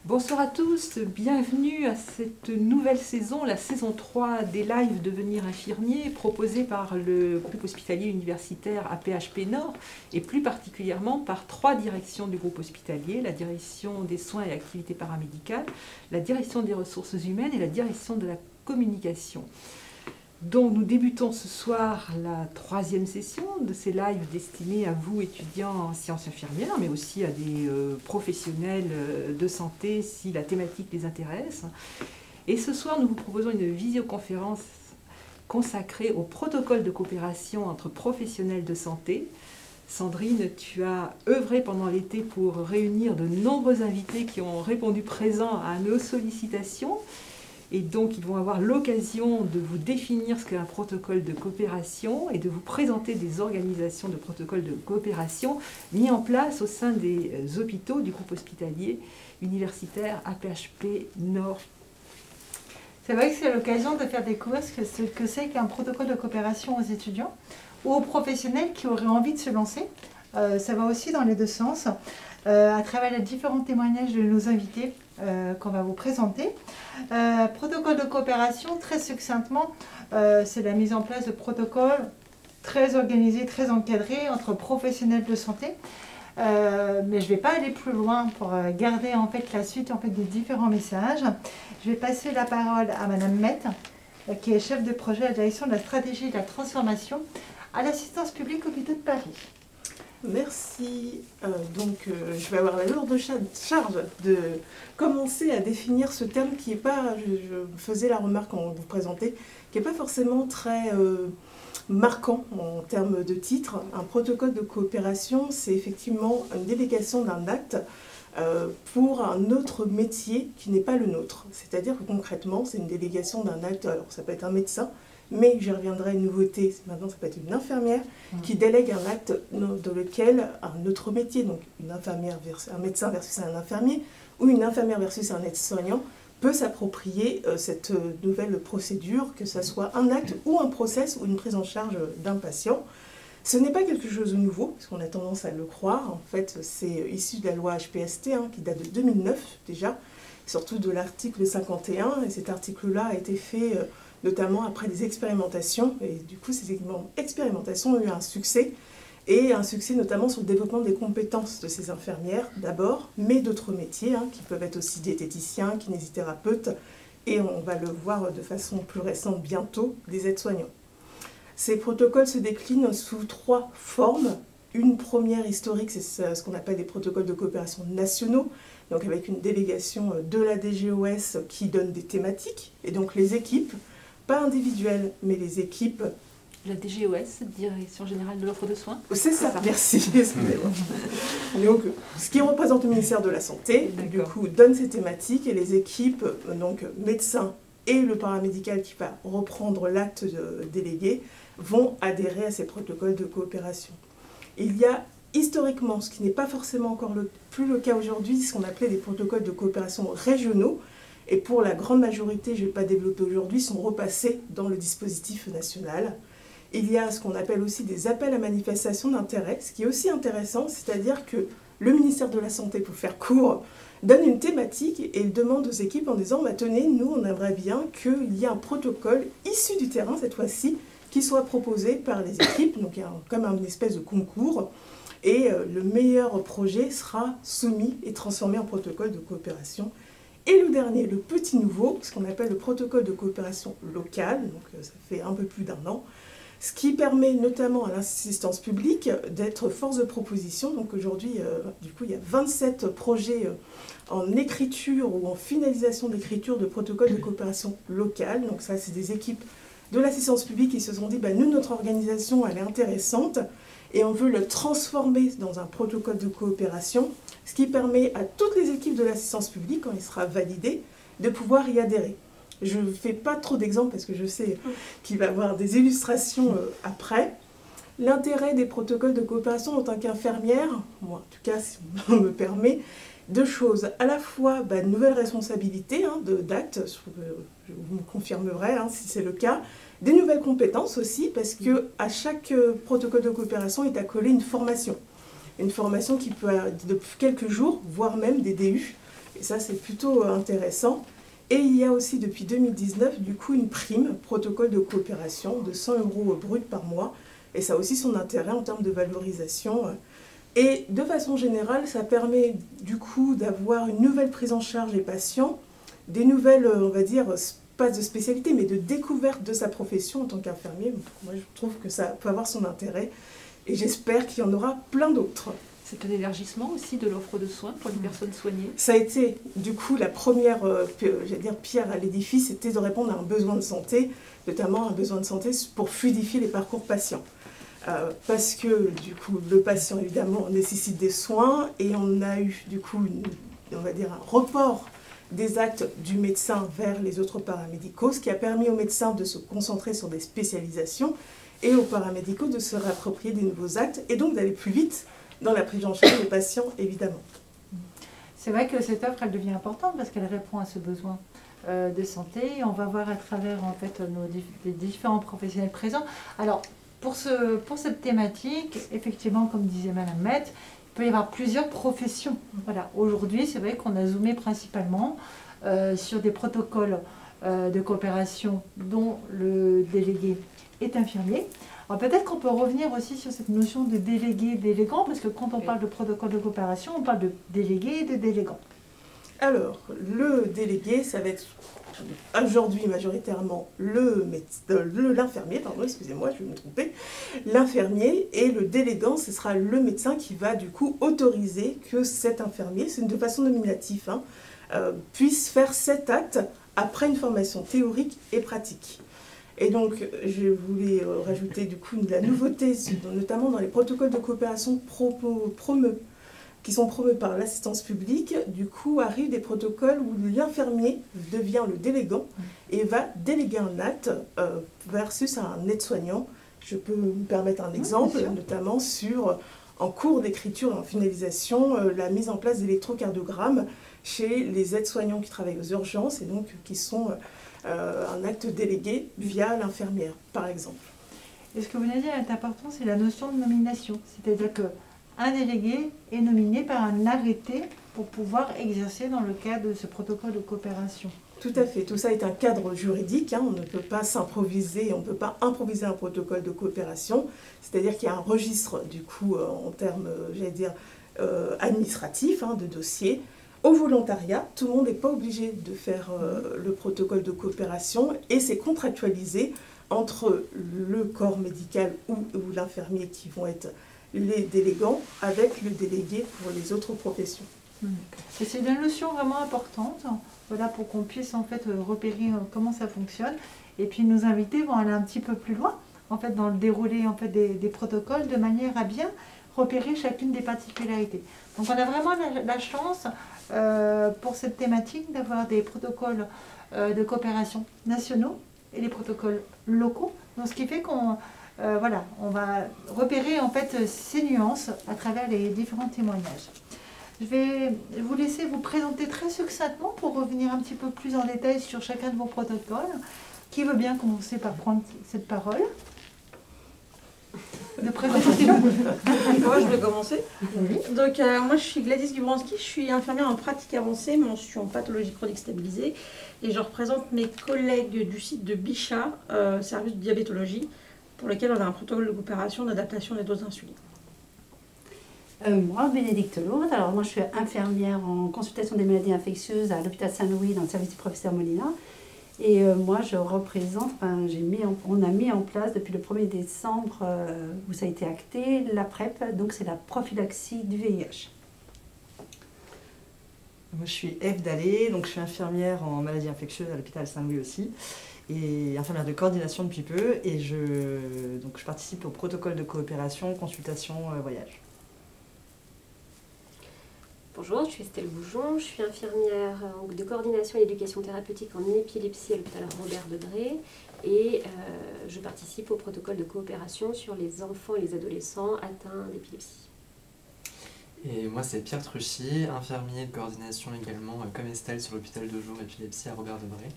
Bonsoir à tous, bienvenue à cette nouvelle saison, la saison 3 des lives Devenir infirmier, proposée par le groupe hospitalier universitaire APHP Nord, et plus particulièrement par 3 directions du groupe hospitalier, la direction des soins et activités paramédicales, la direction des ressources humaines et la direction de la communication. Donc nous débutons ce soir la 3e session de ces lives destinés à vous, étudiants en sciences infirmières, mais aussi à des professionnels de santé si la thématique les intéresse. Et ce soir, nous vous proposons une visioconférence consacrée au protocole de coopération entre professionnels de santé. Sandrine, tu as œuvré pendant l'été pour réunir de nombreux invités qui ont répondu présents à nos sollicitations. Et donc, ils vont avoir l'occasion de vous définir ce qu'est un protocole de coopération et de vous présenter des organisations de protocoles de coopération mis en place au sein des hôpitaux du groupe hospitalier universitaire APHP Nord. C'est vrai que c'est l'occasion de faire découvrir ce que c'est qu'un protocole de coopération aux étudiants ou aux professionnels qui auraient envie de se lancer. Ça va aussi dans les deux sens, à travers les différents témoignages de nos invités qu'on va vous présenter. Protocole de coopération, très succinctement, c'est la mise en place de protocoles très organisés, très encadrés entre professionnels de santé. Mais je ne vais pas aller plus loin pour garder en fait la suite des différents messages. Je vais passer la parole à Madame Met, qui est chef de projet à la direction de la stratégie et de la transformation à l'assistance publique hôpitaux de Paris. Merci. Je vais avoir la lourde charge de commencer à définir ce terme qui n'est pas, je faisais la remarque quand vous présentez, qui n'est pas forcément très marquant en termes de titre. Un protocole de coopération, c'est effectivement une délégation d'un acte pour un autre métier qui n'est pas le nôtre. C'est-à-dire que concrètement, c'est une délégation d'un acte, alors ça peut être un médecin, mais j'y reviendrai, une nouveauté, maintenant ça peut être une infirmière qui délègue un acte dans lequel un autre métier, donc une infirmière un médecin versus un infirmier, ou une infirmière versus un aide-soignant, peut s'approprier cette nouvelle procédure, que ce soit un acte ou un process ou une prise en charge d'un patient. Ce n'est pas quelque chose de nouveau, parce qu'on a tendance à le croire. En fait, c'est issu de la loi HPST, qui date de 2009 déjà, surtout de l'article 51, et cet article-là a été fait notamment après des expérimentations, et du coup ces expérimentations ont eu un succès notamment sur le développement des compétences de ces infirmières d'abord, mais d'autres métiers qui peuvent être aussi diététiciens, kinésithérapeutes, et on va le voir de façon plus récente bientôt, des aides-soignants. Ces protocoles se déclinent sous 3 formes. Une première historique, c'est ce qu'on appelle des protocoles de coopération nationaux, donc avec une délégation de la DGOS qui donne des thématiques, et donc les équipes, pas individuelles, mais les équipes. La DGOS, Direction Générale de l'Offre de Soins. C'est ça, merci, excusez-moi. Donc, ce qui représente le ministère de la Santé, du coup, donne ces thématiques, et les équipes, donc médecins et le paramédical qui va reprendre l'acte délégué, vont adhérer à ces protocoles de coopération. Il y a historiquement, ce qui n'est pas forcément encore plus le cas aujourd'hui, ce qu'on appelait des protocoles de coopération régionaux, et pour la grande majorité, je ne vais pas développer aujourd'hui, sont repassés dans le dispositif national. Il y a ce qu'on appelle aussi des appels à manifestation d'intérêt, ce qui est aussi intéressant, c'est-à-dire que le ministère de la Santé, pour faire court, donne une thématique et il demande aux équipes en disant « Tenez, nous, on aimerait bien qu'il y ait un protocole issu du terrain, cette fois-ci, qui soit proposé par les équipes, donc il y a comme une espèce de concours, et le meilleur projet sera soumis et transformé en protocole de coopération. » Et le dernier, le petit nouveau, ce qu'on appelle le protocole de coopération locale, donc ça fait un peu plus d'1 an, ce qui permet notamment à l'assistance publique d'être force de proposition. Donc aujourd'hui, du coup, il y a 27 projets en écriture ou en finalisation d'écriture de protocoles de coopération locale. Donc ça, c'est des équipes de l'assistance publique qui se sont dit, nous, notre organisation, elle est intéressante et on veut le transformer dans un protocole de coopération, ce qui permet à toutes les équipes de l'assistance publique, quand il sera validé, de pouvoir y adhérer. Je ne fais pas trop d'exemples parce que je sais qu'il va y avoir des illustrations après. L'intérêt des protocoles de coopération en tant qu'infirmière, moi en tout cas si on me permet, 2 choses. À la fois une nouvelle responsabilité d'acte, vous me confirmerez si c'est le cas, des nouvelles compétences aussi, parce qu'à chaque protocole de coopération est accolée une formation. Une formation qui peut être de quelques jours, voire même des DU, Et ça, c'est plutôt intéressant. Et il y a aussi depuis 2019, du coup, une prime, protocole de coopération de 100 € brut par mois. Et ça a aussi son intérêt en termes de valorisation. Et de façon générale, ça permet du coup d'avoir une nouvelle prise en charge des patients, des nouvelles, on va dire, pas de spécialité, mais de découverte de sa profession en tant qu'infirmier. Moi, je trouve que ça peut avoir son intérêt. Et j'espère qu'il y en aura plein d'autres. C'est un élargissement aussi de l'offre de soins pour les personnes soignées. Ça a été, du coup, la première pierre à l'édifice, c'était de répondre à un besoin de santé, notamment un besoin de santé pour fluidifier les parcours patients. Parce que, du coup, le patient, évidemment, nécessite des soins et on a eu, du coup, on va dire un report des actes du médecin vers les autres paramédicaux, ce qui a permis aux médecins de se concentrer sur des spécialisations et aux paramédicaux de se réapproprier des nouveaux actes et donc d'aller plus vite dans la prise en charge des patients, évidemment. C'est vrai que cette offre, elle devient importante parce qu'elle répond à ce besoin de santé. On va voir à travers en fait, les différents professionnels présents. Alors, pour cette thématique, effectivement, comme disait Madame Mette, il peut y avoir plusieurs professions. Voilà. Aujourd'hui, c'est vrai qu'on a zoomé principalement sur des protocoles de coopération dont le délégué est infirmier. Alors peut-être qu'on peut revenir aussi sur cette notion de délégué, délégant, parce que quand on parle de protocole de coopération, on parle de délégué et de délégant. Alors, le délégué, ça va être aujourd'hui majoritairement l'infirmier, pardon, excusez-moi, je vais me tromper, l'infirmier, et le délégant, ce sera le médecin qui va du coup autoriser que cet infirmier, c'est de façon nominative, puisse faire cet acte après une formation théorique et pratique. Et donc, je voulais rajouter du coup de la nouveauté, notamment dans les protocoles de coopération qui sont promus par l'assistance publique. Du coup, arrivent des protocoles où l'infirmier devient le délégant et va déléguer un acte versus un aide-soignant. Je peux me permettre un exemple, notamment sur, en cours d'écriture et en finalisation, la mise en place d'électrocardiogrammes chez les aides-soignants qui travaillent aux urgences et donc qui sont un acte délégué via l'infirmière, par exemple. Et ce que vous venez de dire est important, c'est la notion de nomination. C'est-à-dire qu'un délégué est nominé par un arrêté pour pouvoir exercer dans le cadre de ce protocole de coopération. Tout à fait. Tout ça est un cadre juridique. On ne peut pas s'improviser, on ne peut pas improviser un protocole de coopération. C'est-à-dire qu'il y a un registre, du coup, en termes, j'allais dire, administratifs, de dossiers. Au volontariat, tout le monde n'est pas obligé de faire le protocole de coopération et c'est contractualisé entre le corps médical ou l'infirmier qui vont être les délégants avec le délégué pour les autres professions. Et c'est une notion vraiment importante, voilà, pour qu'on puisse en fait repérer comment ça fonctionne. Et puis nos invités vont aller un petit peu plus loin en fait, dans le déroulé en fait, des protocoles de manière à bien repérer chacune des particularités. Donc on a vraiment la chance pour cette thématique d'avoir des protocoles de coopération nationaux et des protocoles locaux. Donc, ce qui fait qu'on voilà, on va repérer en fait ces nuances à travers les différents témoignages. Je vais vous laisser vous présenter très succinctement pour revenir un petit peu plus en détail sur chacun de vos protocoles. Qui veut bien commencer par prendre cette parole de présentation? Moi, je vais commencer. Oui. Donc, moi, je suis Gladys Gubranski, je suis infirmière en pratique avancée, mention pathologie chronique stabilisée, et je représente mes collègues du site de Bichat, service de diabétologie, pour lequel on a un protocole de coopération d'adaptation des doses d'insuline. Moi, Bénédicte Lourde, alors moi je suis infirmière en consultation des maladies infectieuses à l'hôpital Saint-Louis dans le service du professeur Molina. Et moi, je représente, on a mis en place depuis le 1er décembre, où ça a été acté, la PrEP, donc c'est la prophylaxie du VIH. Moi, je suis Eve Dallé, donc je suis infirmière en maladies infectieuses à l'hôpital Saint-Louis aussi, et infirmière de coordination depuis peu, et je participe au protocole de coopération, consultation, voyage. Bonjour, je suis Estelle Boujon, je suis infirmière de coordination et éducation thérapeutique en épilepsie à l'hôpital Robert Debré et je participe au protocole de coopération sur les enfants et les adolescents atteints d'épilepsie. Et moi c'est Pierre Truchy, infirmier de coordination également comme Estelle sur l'hôpital de jour épilepsie à Robert Debré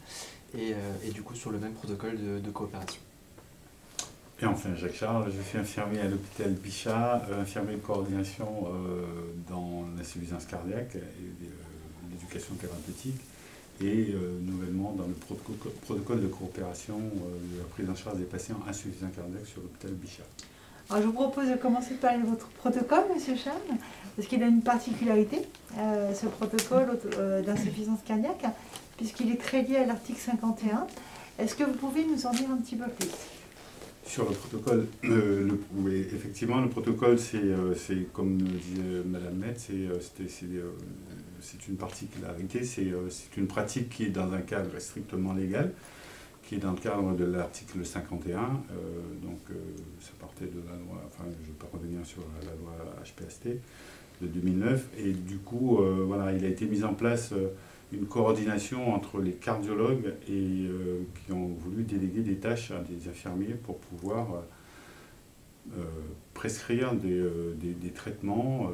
et du coup sur le même protocole de coopération. Et enfin, Jacques Charles, je suis infirmier à l'hôpital Bichat, infirmier de coordination dans l'insuffisance cardiaque et l'éducation thérapeutique et nouvellement dans le protocole de coopération de la prise en charge des patients insuffisants cardiaques sur l'hôpital Bichat. Alors, je vous propose de commencer par parler de votre protocole, Monsieur Charles, parce qu'il a une particularité, ce protocole d'insuffisance cardiaque, puisqu'il est très lié à l'article 51. Est-ce que vous pouvez nous en dire un petit peu plus? Sur le protocole, oui, effectivement, le protocole, c'est comme disait Madame Metz, c'est une particularité, c'est une pratique qui est dans un cadre strictement légal, qui est dans le cadre de l'article 51. Ça partait de la loi, enfin, je ne vais pas revenir sur la loi HPST de 2009, et du coup, voilà, il a été mis en place une coordination entre les cardiologues et qui ont voulu déléguer des tâches à des infirmiers pour pouvoir prescrire des traitements,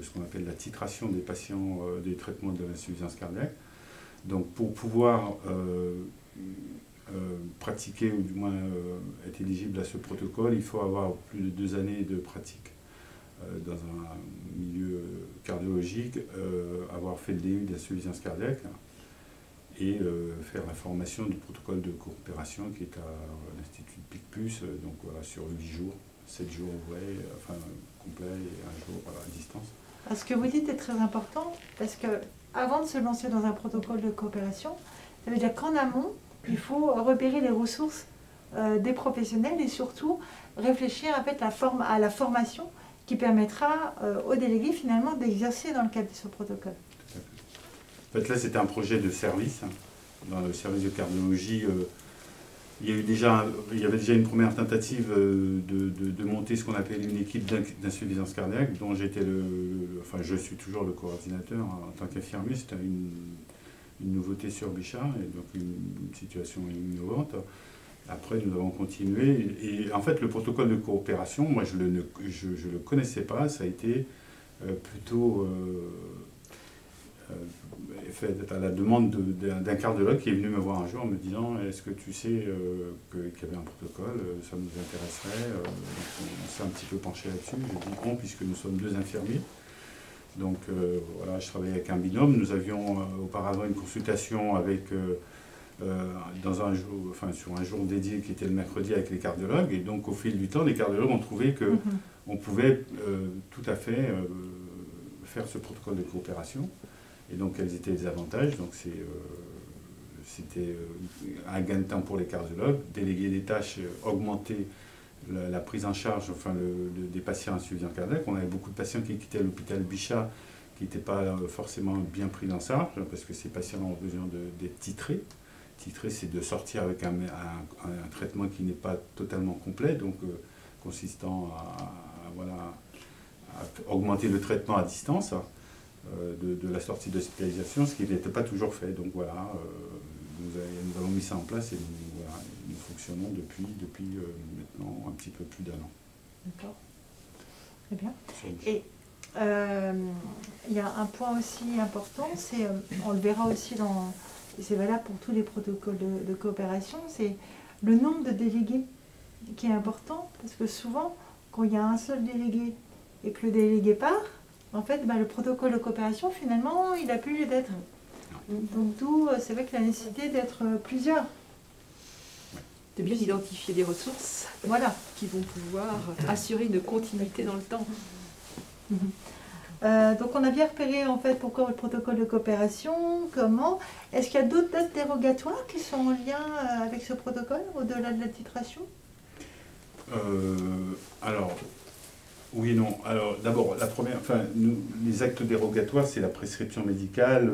ce qu'on appelle la titration des patients des traitements de l'insuffisance cardiaque. Donc pour pouvoir pratiquer ou du moins être éligible à ce protocole, il faut avoir plus de 2 années de pratique dans un milieu cardiologique, avoir fait le DU d'insuffisance cardiaque et faire la formation du protocole de coopération qui est à l'Institut Picpus, donc voilà, sur 8 jours, 7 jours ouvrés, enfin complet et 1 jour à distance. Ce que vous dites est très important, parce que avant de se lancer dans un protocole de coopération, ça veut dire qu'en amont, il faut repérer les ressources des professionnels et surtout réfléchir en fait, à la formation qui permettra aux délégués finalement d'exercer dans le cadre de ce protocole. En fait, là, c'était un projet de service. Dans le service de cardiologie, il y avait déjà une première tentative de monter ce qu'on appelle une équipe d'insuffisance cardiaque, dont je suis toujours le coordinateur en tant qu'infirmier. C'était une nouveauté sur Bichat, et donc une situation innovante. Après, nous avons continué. Et en fait, le protocole de coopération, moi, je ne le connaissais pas. Ça a été plutôt fait à la demande d'un cardiologue qui est venu me voir un jour en me disant « Est-ce que tu sais qu'il y avait un protocole? Ça nous intéresserait. » On s'est un petit peu penché là-dessus. J'ai dit « Bon, puisque nous sommes 2 infirmiers. » Donc voilà, je travaillais avec un binôme. Nous avions auparavant une consultation avec... sur un jour dédié qui était le mercredi avec les cardiologues, et donc au fil du temps, les cardiologues ont trouvé qu'on pouvait tout à fait faire ce protocole de coopération, et donc quels étaient les avantages. Donc c'était un gain de temps pour les cardiologues, déléguer des tâches, augmenter la prise en charge des patients insuffisants cardiaques. On avait beaucoup de patients qui quittaient l'hôpital Bichat qui n'étaient pas forcément bien pris en charge, parce que ces patients ont besoin d'être titrés. Titrer, c'est de sortir avec un traitement qui n'est pas totalement complet, donc consistant à augmenter le traitement à distance de la sortie d'hospitalisation, ce qui n'était pas toujours fait. Donc voilà, nous avons mis ça en place et nous fonctionnons depuis maintenant un petit peu plus d'1 an. D'accord. Très bien. Et il y a un point aussi important, c'est, on le verra aussi et c'est valable pour tous les protocoles de coopération, c'est le nombre de délégués qui est important, parce que souvent, quand il y a un seul délégué et que le délégué part, en fait, le protocole de coopération, finalement, il n'a plus lieu d'être. Donc d'où, c'est vrai que la nécessité d'être plusieurs. De bien identifier des ressources qui vont pouvoir assurer une continuité dans le temps. Donc on a bien repéré en fait pourquoi le protocole de coopération, comment. Est-ce qu'il y a d'autres dates dérogatoires qui sont en lien avec ce protocole, au-delà de la titration? Alors, oui et non. Alors d'abord, les actes dérogatoires, c'est la prescription médicale,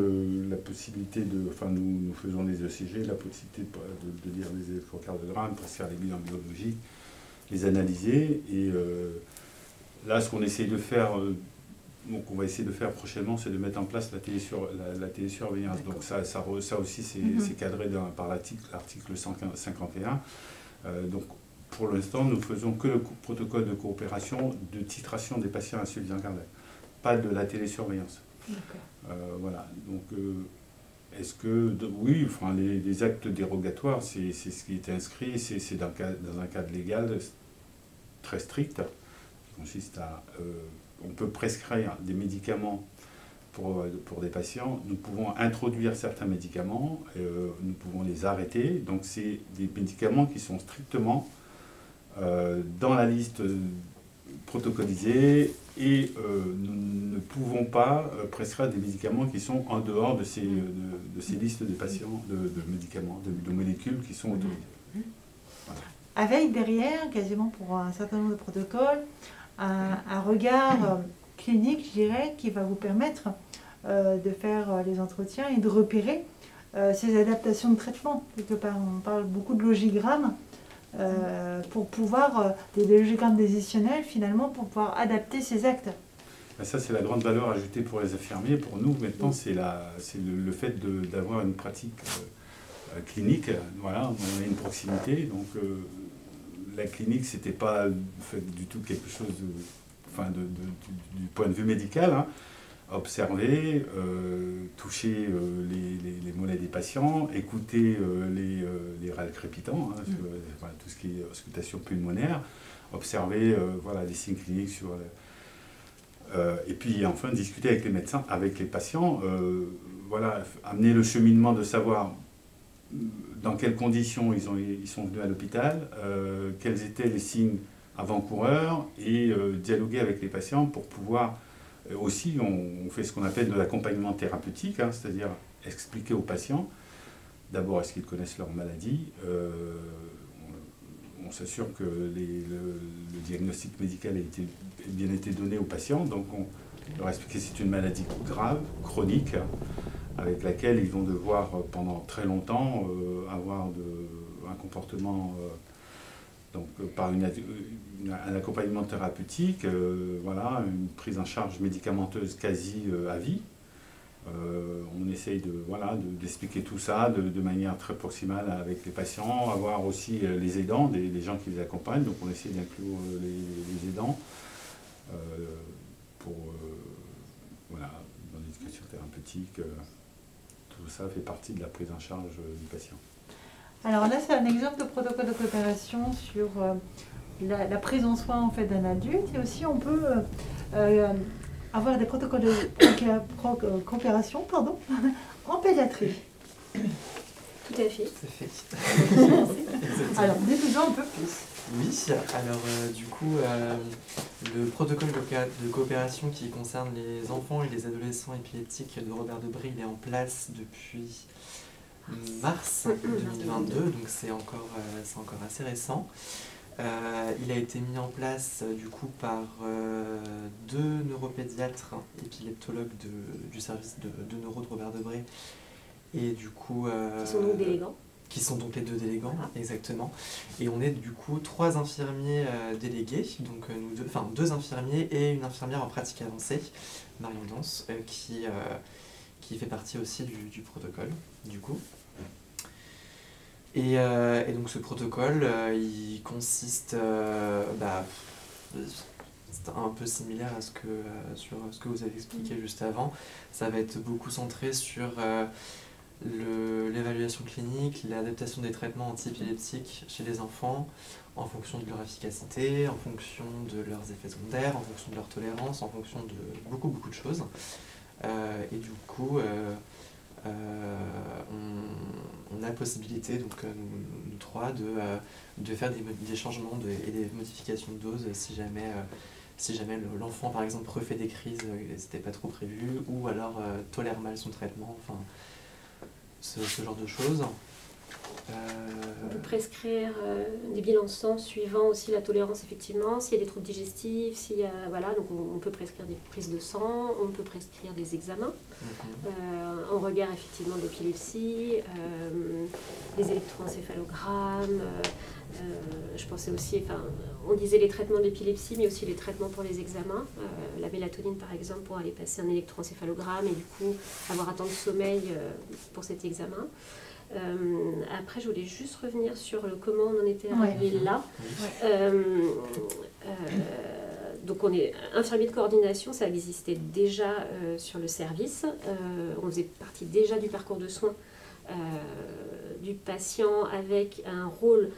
la possibilité de... nous faisons des ECG, la possibilité de lire des électrocardiogrammes, prescrire les bilans biologiques, les analyser. Et là, ce qu'on essaie de faire... Donc on va essayer de faire prochainement, c'est de mettre en place la télésurveillance. Donc ça aussi, c'est cadré par l'article 151. Donc pour l'instant, nous faisons que le protocole de coopération de titration des patients insuffisants cardiaques, pas de la télésurveillance. Voilà. Donc est-ce que... Oui, les actes dérogatoires, c'est ce qui est inscrit, c'est dans un cadre légal très strict, qui consiste à... on peut prescrire des médicaments pour des patients, nous pouvons introduire certains médicaments, nous pouvons les arrêter. Donc c'est des médicaments qui sont strictement dans la liste protocolisée et nous ne pouvons pas prescrire des médicaments qui sont en dehors de ces listes de patients, de médicaments, de molécules qui sont autorisées. Voilà. Avec derrière, quasiment pour un certain nombre de protocoles, un regard clinique, je dirais, qui va vous permettre de faire les entretiens et de repérer ces adaptations de traitement. Quelque part, on parle beaucoup de logigrammes pour pouvoir, des logigrammes décisionnels finalement, pour pouvoir adapter ces actes. Ça, c'est la grande valeur ajoutée pour les infirmiers. Pour nous, maintenant, c'est le fait d'avoir une pratique clinique. Voilà, on a une proximité. Donc, la clinique, c'était pas du tout quelque chose du point de vue médical. Hein. Observer, toucher les mollets des patients, écouter les râles crépitants, hein, tout ce qui est auscultation pulmonaire, observer les signes cliniques sur... et puis enfin discuter avec les médecins, avec les patients, amener le cheminement de savoir dans quelles conditions ils sont venus à l'hôpital, quels étaient les signes avant-coureurs, et dialoguer avec les patients pour pouvoir... Aussi, on fait ce qu'on appelle de l'accompagnement thérapeutique, hein, c'est-à-dire expliquer aux patients, d'abord, est-ce qu'ils connaissent leur maladie, on s'assure que le diagnostic médical a bien été donné aux patients, donc on leur explique que c'est une maladie grave, chronique, avec laquelle ils vont devoir pendant très longtemps avoir un comportement... Donc, par un accompagnement thérapeutique, une prise en charge médicamenteuse quasi à vie. On essaye d'expliquer tout ça de manière très proximale avec les patients, avoir aussi les aidants, les gens qui les accompagnent. Donc, on essaie d'inclure les aidants dans l'éducation thérapeutique. Tout ça fait partie de la prise en charge du patient. Alors là, c'est un exemple de protocole de coopération sur la prise en soin en fait, d'un adulte. Et aussi, on peut avoir des protocoles de coopération en pédiatrie. Tout à fait. C'est fait. Alors, dites-nous un peu plus. Oui, alors du coup, le protocole de coopération qui concerne les enfants et les adolescents épileptiques de Robert Debré, il est en place depuis... mars 2022, donc c'est encore assez récent. Il a été mis en place du coup par deux neuropédiatres épileptologues du service de neuro de Robert Debré, et du coup qui sont donc délégants. Qui sont donc les deux délégants, Voilà. exactement. Et on est du coup 3 infirmiers délégués, donc deux infirmiers et une infirmière en pratique avancée, Marion Danse, qui fait partie aussi du protocole, du coup. Et donc ce protocole, il consiste, c'est un peu similaire à sur ce que vous avez expliqué juste avant. Ça va être beaucoup centré sur l'évaluation clinique, l'adaptation des traitements anti-épileptiques chez les enfants, en fonction de leur efficacité, en fonction de leurs effets secondaires, en fonction de leur tolérance, en fonction de beaucoup de choses. Et du coup, on a la possibilité, donc nous trois, de faire des changements et des modifications de dose si jamais l'enfant, par exemple, refait des crises, c'était pas trop prévu, ou alors tolère mal son traitement, enfin, ce genre de choses. On peut prescrire des bilans de sang suivant aussi la tolérance, effectivement, s'il y a des troubles digestifs, s'il y a, donc on peut prescrire des prises de sang, on peut prescrire des examens en regard effectivement de l'épilepsie, des électroencéphalogrammes, je pensais aussi, on disait les traitements de l'épilepsie, mais aussi les traitements pour les examens, la mélatonine par exemple pour aller passer un électroencéphalogramme et du coup avoir un temps de sommeil pour cet examen. Après, je voulais juste revenir sur comment on en était arrivé là. Donc, on est infirmier de coordination, ça existait déjà sur le service. On faisait partie déjà du parcours de soins du patient avec un rôle,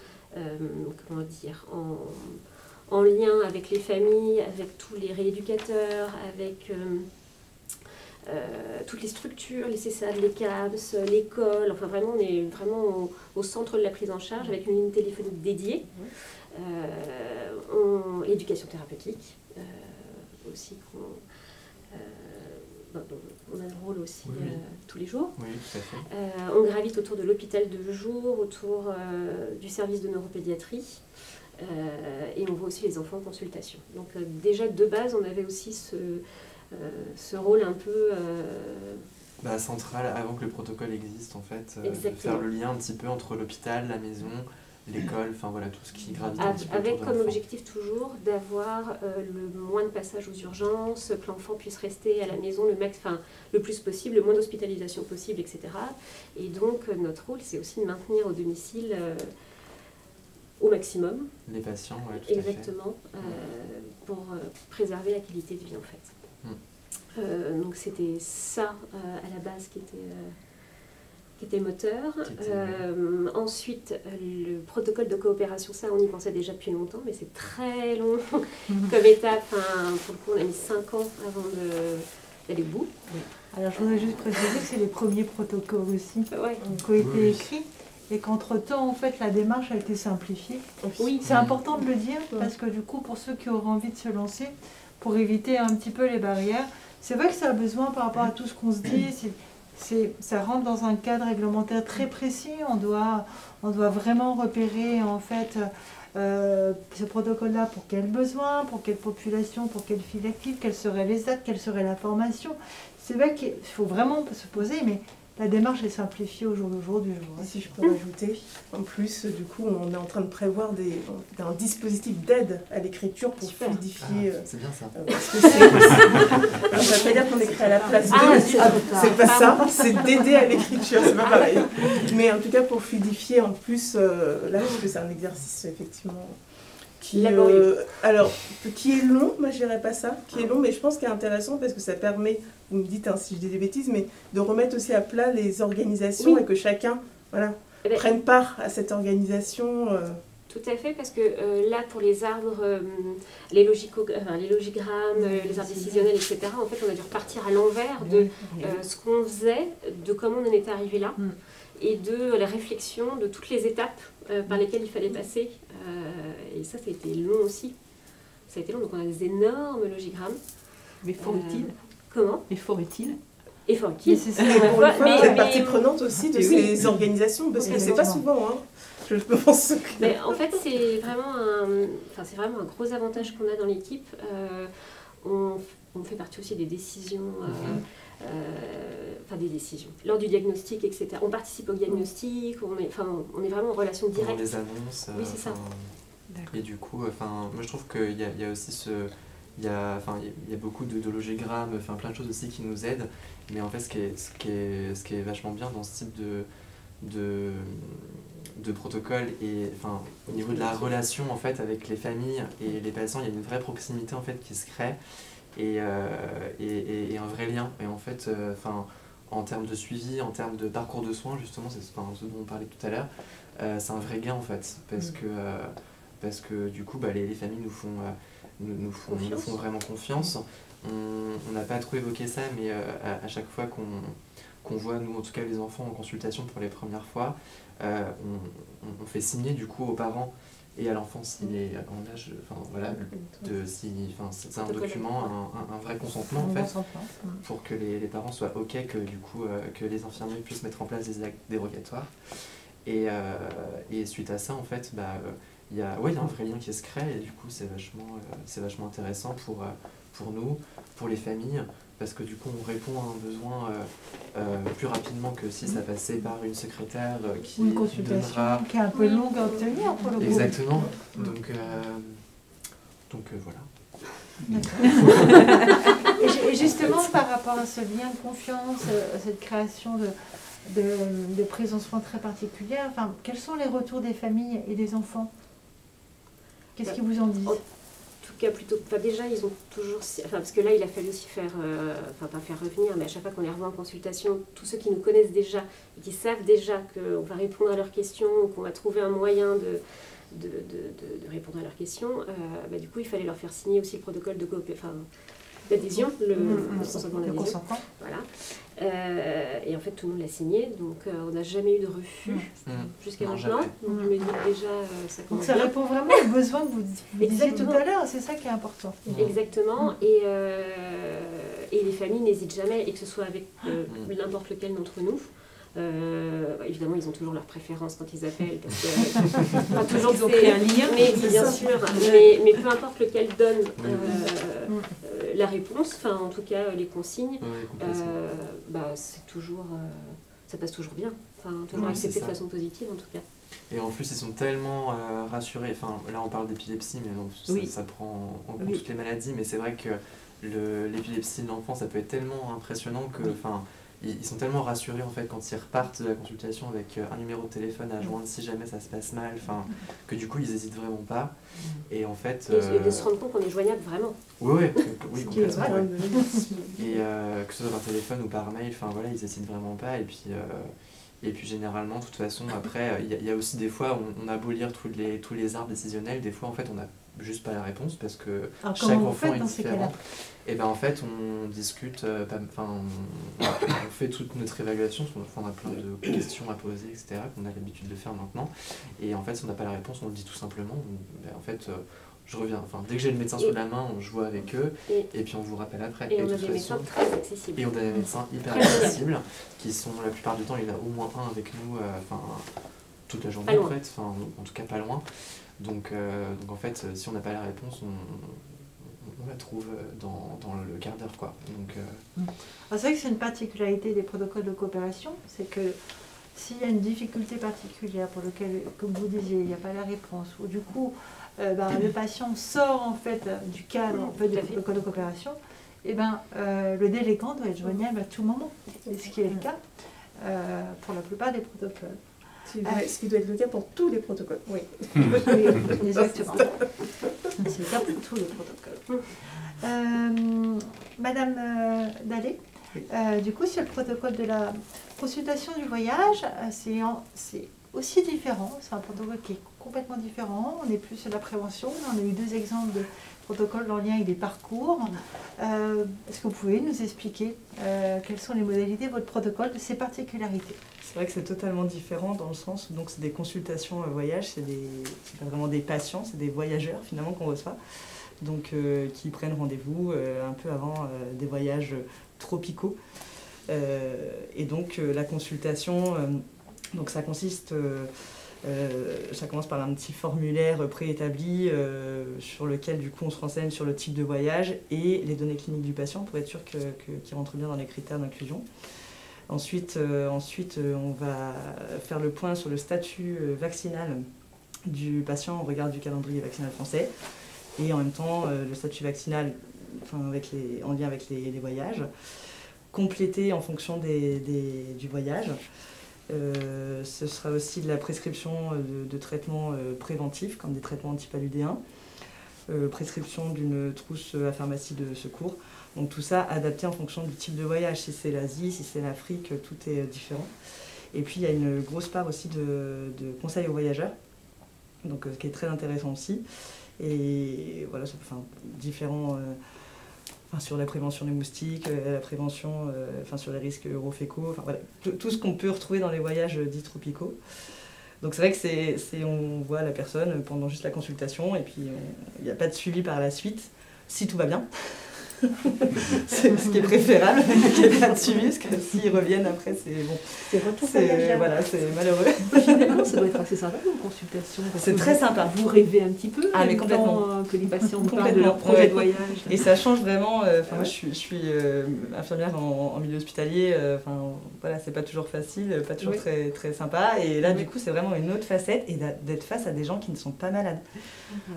en lien avec les familles, avec tous les rééducateurs, avec toutes les structures, les CESAD, les CABS, l'école, enfin vraiment on est vraiment au centre de la prise en charge avec une ligne téléphonique dédiée, l'éducation thérapeutique aussi, on a le rôle aussi tous les jours. Oui, tout à fait. On gravite autour de l'hôpital de jour, autour du service de neuropédiatrie. Et on voit aussi les enfants en consultation. Donc déjà de base, on avait aussi ce rôle un peu central avant que le protocole existe en fait, de Exactement. faire le lien un petit peu entre l'hôpital, la maison, l'école, enfin voilà tout ce qui gravite un petit peu avec autour de comme l'enfant. objectif toujours d'avoir le moins de passages aux urgences, que l'enfant puisse rester à la maison le plus possible, le moins d'hospitalisation possible, etc. Et donc notre rôle c'est aussi de maintenir au domicile au maximum. Les patients, ouais, tout Exactement, pour préserver la qualité de vie en fait. Donc c'était ça à la base qui était le moteur. Ensuite, le protocole de coopération, ça on y pensait déjà depuis longtemps, mais c'est très long comme étape. Pour le coup, on a mis 5 ans avant d'aller au bout. Oui. Alors je voudrais juste préciser que c'est les premiers protocoles aussi qui ont été écrits. Et qu'entre-temps, en fait, la démarche a été simplifiée. Oui. C'est important de le dire, parce que du coup, pour ceux qui auraient envie de se lancer, pour éviter un petit peu les barrières, c'est vrai que ça a besoin par rapport à tout ce qu'on se dit, ça rentre dans un cadre réglementaire très précis, on doit vraiment repérer, en fait, ce protocole-là pour quels besoins, pour quelle population, pour quelle file active, quelles seraient les actes, quelle serait la formation. C'est vrai qu'il faut vraiment se poser, mais la démarche est simplifiée au jour le jour du jour. Si je peux rajouter, en plus, du coup, on est en train de prévoir un dispositif d'aide à l'écriture pour fluidifier. C'est bien ça. Parce que ça ne veut pas dire qu'on écrit à la place d'eux. C'est pas ça, c'est d'aider à l'écriture, c'est pas pareil. Mais en tout cas, pour fluidifier en plus, là, parce que c'est un exercice effectivement qui est long, moi je dirais pas ça, qui est long, mais je pense qu'il est intéressant parce que ça permet, vous me dites si je dis des bêtises, mais de remettre aussi à plat les organisations et que chacun prenne part à cette organisation. Tout à fait, parce que là, pour les arbres, les logigrammes, les arbres décisionnels, etc., en fait, on a dû repartir à l'envers de ce qu'on faisait, de comment on en était arrivé là, et de la réflexion de toutes les étapes par lesquelles il fallait passer. Et ça a été long aussi. Ça a été long, donc on a des énormes logigrammes. Mais fort utile. Comment ? Et fort utile. Et fort utile. C'est ça, pour le fois, vous êtes partie prenante aussi de ces organisations, parce que c'est pas souvent, hein. Je pense que... Mais en fait, c'est vraiment un gros avantage qu'on a dans l'équipe. On fait partie aussi des décisions, des décisions, lors du diagnostic, etc. On participe au diagnostic, on est vraiment en relation directe. On les annonce. Oui, c'est ça. Et du coup, moi je trouve qu'il y a aussi il y a beaucoup de logigrammes, plein de choses aussi qui nous aident. Mais en fait, ce qui est vachement bien dans ce type de protocole et au niveau de la relation en fait avec les familles et les patients, il y a une vraie proximité en fait qui se crée et un vrai lien. Et en fait, en termes de suivi, en termes de parcours de soins, justement, c'est ce dont on parlait tout à l'heure, c'est un vrai gain en fait, parce que du coup, les familles nous font vraiment confiance. On n'a pas trop évoqué ça, mais à chaque fois qu'on voit, nous en tout cas les enfants en consultation pour les premières fois, on fait signer du coup aux parents et à l'enfant s'il est en âge, c'est un document, un vrai consentement en fait, pour que les parents soient ok que du coup que les infirmiers puissent mettre en place des actes dérogatoires. Et suite à ça en fait, il y a un vrai lien qui se crée et du coup c'est vachement intéressant pour nous, pour les familles, parce que du coup on répond à un besoin plus rapidement que si ça passait par une secrétaire qui une consultation donnera... qui est un peu longue à obtenir pour le coup. Exactement, donc voilà. Et justement par rapport à ce lien de confiance, cette création de prise en soins très particulière, quels sont les retours des familles et des enfants ? Qu'est-ce qu'ils vous en disent ? En tout cas, déjà, ils ont toujours... parce que là, il a fallu aussi faire... pas faire revenir, mais à chaque fois qu'on les revoit en consultation, tous ceux qui nous connaissent déjà et qui savent déjà qu'on va répondre à leurs questions, qu'on va trouver un moyen de répondre à leurs questions, du coup, il fallait leur faire signer aussi le protocole de coopération. d'adhésion, le consentement Le d'adhésion. consentement. Voilà. Et en fait, tout le monde l'a signé, donc on n'a jamais eu de refus jusqu'à Non, maintenant. jamais. Donc je me dis que déjà, ça Donc commence ça bien. répond vraiment aux besoins que vous disiez tout à l'heure, c'est ça qui est important. Exactement. Et les familles n'hésitent jamais, et que ce soit avec n'importe lequel d'entre nous. Évidemment, ils ont toujours leur préférence quand ils appellent, parce que pas toujours Ils ont créé un lien. Mais bien sûr, mais peu importe lequel donne la réponse, enfin en tout cas les consignes, c'est toujours, ça passe toujours bien. Enfin, toujours accepté de façon positive en tout cas. Et en plus, ils sont tellement rassurés. Enfin, là, on parle d'épilepsie, mais non, ça prend en compte toutes les maladies. Mais c'est vrai que l'épilepsie de l'enfant, ça peut être tellement impressionnant que, enfin, ils sont tellement rassurés en fait quand ils repartent de la consultation avec un numéro de téléphone à joindre si jamais ça se passe mal. Enfin, que du coup, ils hésitent vraiment pas. Et en fait, et de se rendre compte qu'on est joignable vraiment. Oui, complètement. vrai, Et que ce soit par téléphone ou par mail, enfin voilà, ils hésitent vraiment pas. Et puis généralement, de toute façon, après, il y a aussi des fois, on a beau lire tous les arbres décisionnels, des fois en fait on n'a juste pas la réponse parce que chaque enfant est différent. Et ben en fait on discute, on fait toute notre évaluation, on a plein de questions à poser, etc. qu'on a l'habitude de faire maintenant. Et en fait si on n'a pas la réponse, on le dit tout simplement. En fait je reviens, dès que j'ai le médecin sous la main, je vois avec eux et puis on vous rappelle après. Et on a des médecins très accessibles. Et on a des médecins hyper accessibles qui sont la plupart du temps, il y en a au moins un avec nous, toute la journée en fait, en tout cas pas loin. Donc en fait, si on n'a pas la réponse, on la trouve dans le quart d'heure quoi. C'est vrai que c'est une particularité des protocoles de coopération, c'est que s'il y a une difficulté particulière pour laquelle, comme vous disiez, il n'y a pas la réponse, ou du coup le patient sort en fait du cadre des protocoles de coopération, le délégant doit être joignable à tout moment, ce qui est le cas pour la plupart des protocoles. Ce qui doit être le cas pour tous les protocoles, oui. Exactement. C'est le cas pour tous les protocoles. Madame Dallet, du coup, sur le protocole de la consultation du voyage, c'est aussi différent. C'est un protocole qui est complètement différent. On est plus sur la prévention. On a eu 2 exemples de protocoles en lien avec des parcours. Est-ce que vous pouvez nous expliquer quelles sont les modalités de votre protocole, de ses particularités? C'est vrai que c'est totalement différent dans le sens où donc c'est des consultations voyage, c'est pas vraiment des patients, c'est des voyageurs finalement qu'on reçoit, donc qui prennent rendez-vous un peu avant des voyages tropicaux. Et donc la consultation, donc ça consiste, ça commence par un petit formulaire préétabli sur lequel du coup on se renseigne sur le type de voyage et les données cliniques du patient pour être sûr qu'il rentre bien dans les critères d'inclusion. Ensuite, on va faire le point sur le statut vaccinal du patient au regard du calendrier vaccinal français et en même temps le statut vaccinal en lien avec les voyages, complété en fonction du voyage. Ce sera aussi de la prescription de traitements préventifs comme des traitements antipaludéens, prescription d'une trousse à pharmacie de secours. Donc tout ça adapté en fonction du type de voyage. Si c'est l'Asie, si c'est l'Afrique, tout est différent. Et puis il y a une grosse part aussi de conseils aux voyageurs, donc ce qui est très intéressant aussi. Et voilà, différents sur la prévention des moustiques, la prévention sur les risques urofécaux, voilà, tout ce qu'on peut retrouver dans les voyages dits tropicaux. Donc c'est vrai que on voit la personne pendant juste la consultation et puis il n'y a pas de suivi par la suite, si tout va bien. C'est ce qui est préférable, qu'il n'y ait pas de suivi, parce que s'ils reviennent après, c'est bon. C'est retour voilà, c'est malheureux. Finalement, ça doit être assez sympa une consultation. C'est très sympa. Vous rêvez un petit peu, mais complètement. Que les patients parlent de leur projet de voyage. Et ça change vraiment. Moi, je suis infirmière en milieu hospitalier. Voilà, c'est pas toujours facile, pas toujours très, très sympa. Et là, du coup, c'est vraiment une autre facette et d'être face à des gens qui ne sont pas malades.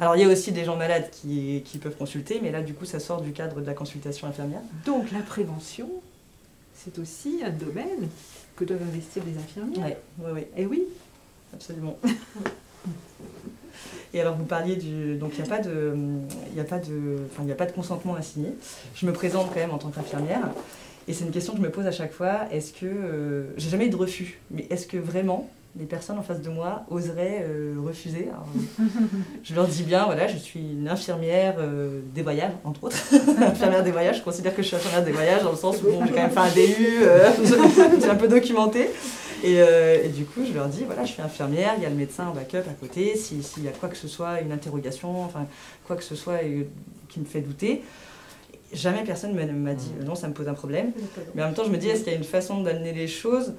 Alors, il y a aussi des gens malades qui peuvent consulter, mais là, du coup, ça sort du cadre de la consultation infirmière. Donc la prévention, c'est aussi un domaine que doivent investir les infirmières. Oui. Et oui, absolument. Et alors vous parliez donc il n'y a pas de consentement à signer. Je me présente quand même en tant qu'infirmière et c'est une question que je me pose à chaque fois. Est-ce que j'ai jamais eu de refus, mais est-ce que vraiment les personnes en face de moi oseraient refuser. Alors, je leur dis bien, voilà, je suis une infirmière des voyages, entre autres. Infirmière des voyages, je considère que je suis infirmière des voyages dans le sens où bon, j'ai quand même fait un DU, j'ai un peu documenté. Et du coup, je leur dis, voilà, je suis infirmière, il y a le médecin en backup à côté, s'il y a quoi que ce soit, une interrogation, enfin, quoi que ce soit qui me fait douter. Jamais personne ne m'a dit non, ça me pose un problème. Mais en même temps, je me dis, est-ce qu'il y a une façon d'amener les choses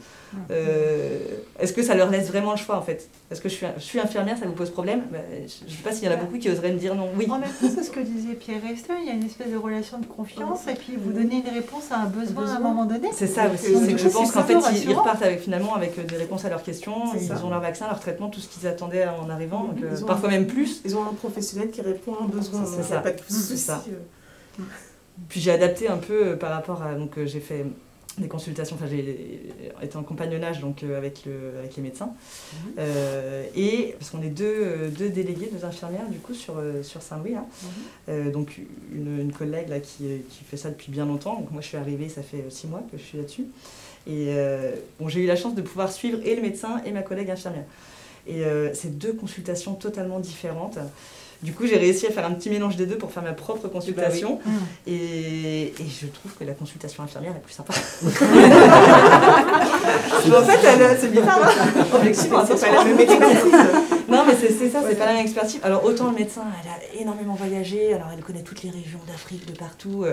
est-ce que ça leur laisse vraiment le choix en fait? Est-ce que je suis infirmière, ça vous pose problème? Je ne sais pas s'il y en a beaucoup qui oseraient me dire non. Oui. En même temps, c'est ce que disait Pierre Restel, il y a une espèce de relation de confiance et puis vous donnez une réponse à un besoin à un moment donné. C'est ça aussi, c'est que je pense qu'en fait, ils repartent finalement avec des réponses à leurs questions, ils ont leur vaccin, leur traitement, tout ce qu'ils attendaient en arrivant, donc, parfois même plus. Ils ont un professionnel qui répond à un besoin, c'est ça. Pas de souci. Ça. Puis j'ai adapté un peu par rapport à... Donc j'ai fait des consultations, enfin j'ai été en compagnonnage donc, avec les médecins. Et parce qu'on est deux délégués, 2 infirmières du coup sur Saint-Louis. Hein. Donc une collègue là, qui fait ça depuis bien longtemps. Donc moi je suis arrivée, ça fait 6 mois que je suis là-dessus. Et bon, j'ai eu la chance de pouvoir suivre et le médecin et ma collègue infirmière. Et c'est 2 consultations totalement différentes. Du coup, j'ai réussi à faire un petit mélange des deux pour faire ma propre consultation. Bah oui. Et je trouve que la consultation infirmière est plus sympa. En fait, c'est bizarre. Objectivement, c'est pas la même expertise. Non, mais c'est ça, c'est pas la même expertise. Alors, autant le médecin, elle a énormément voyagé, alors elle connaît toutes les régions d'Afrique, de partout.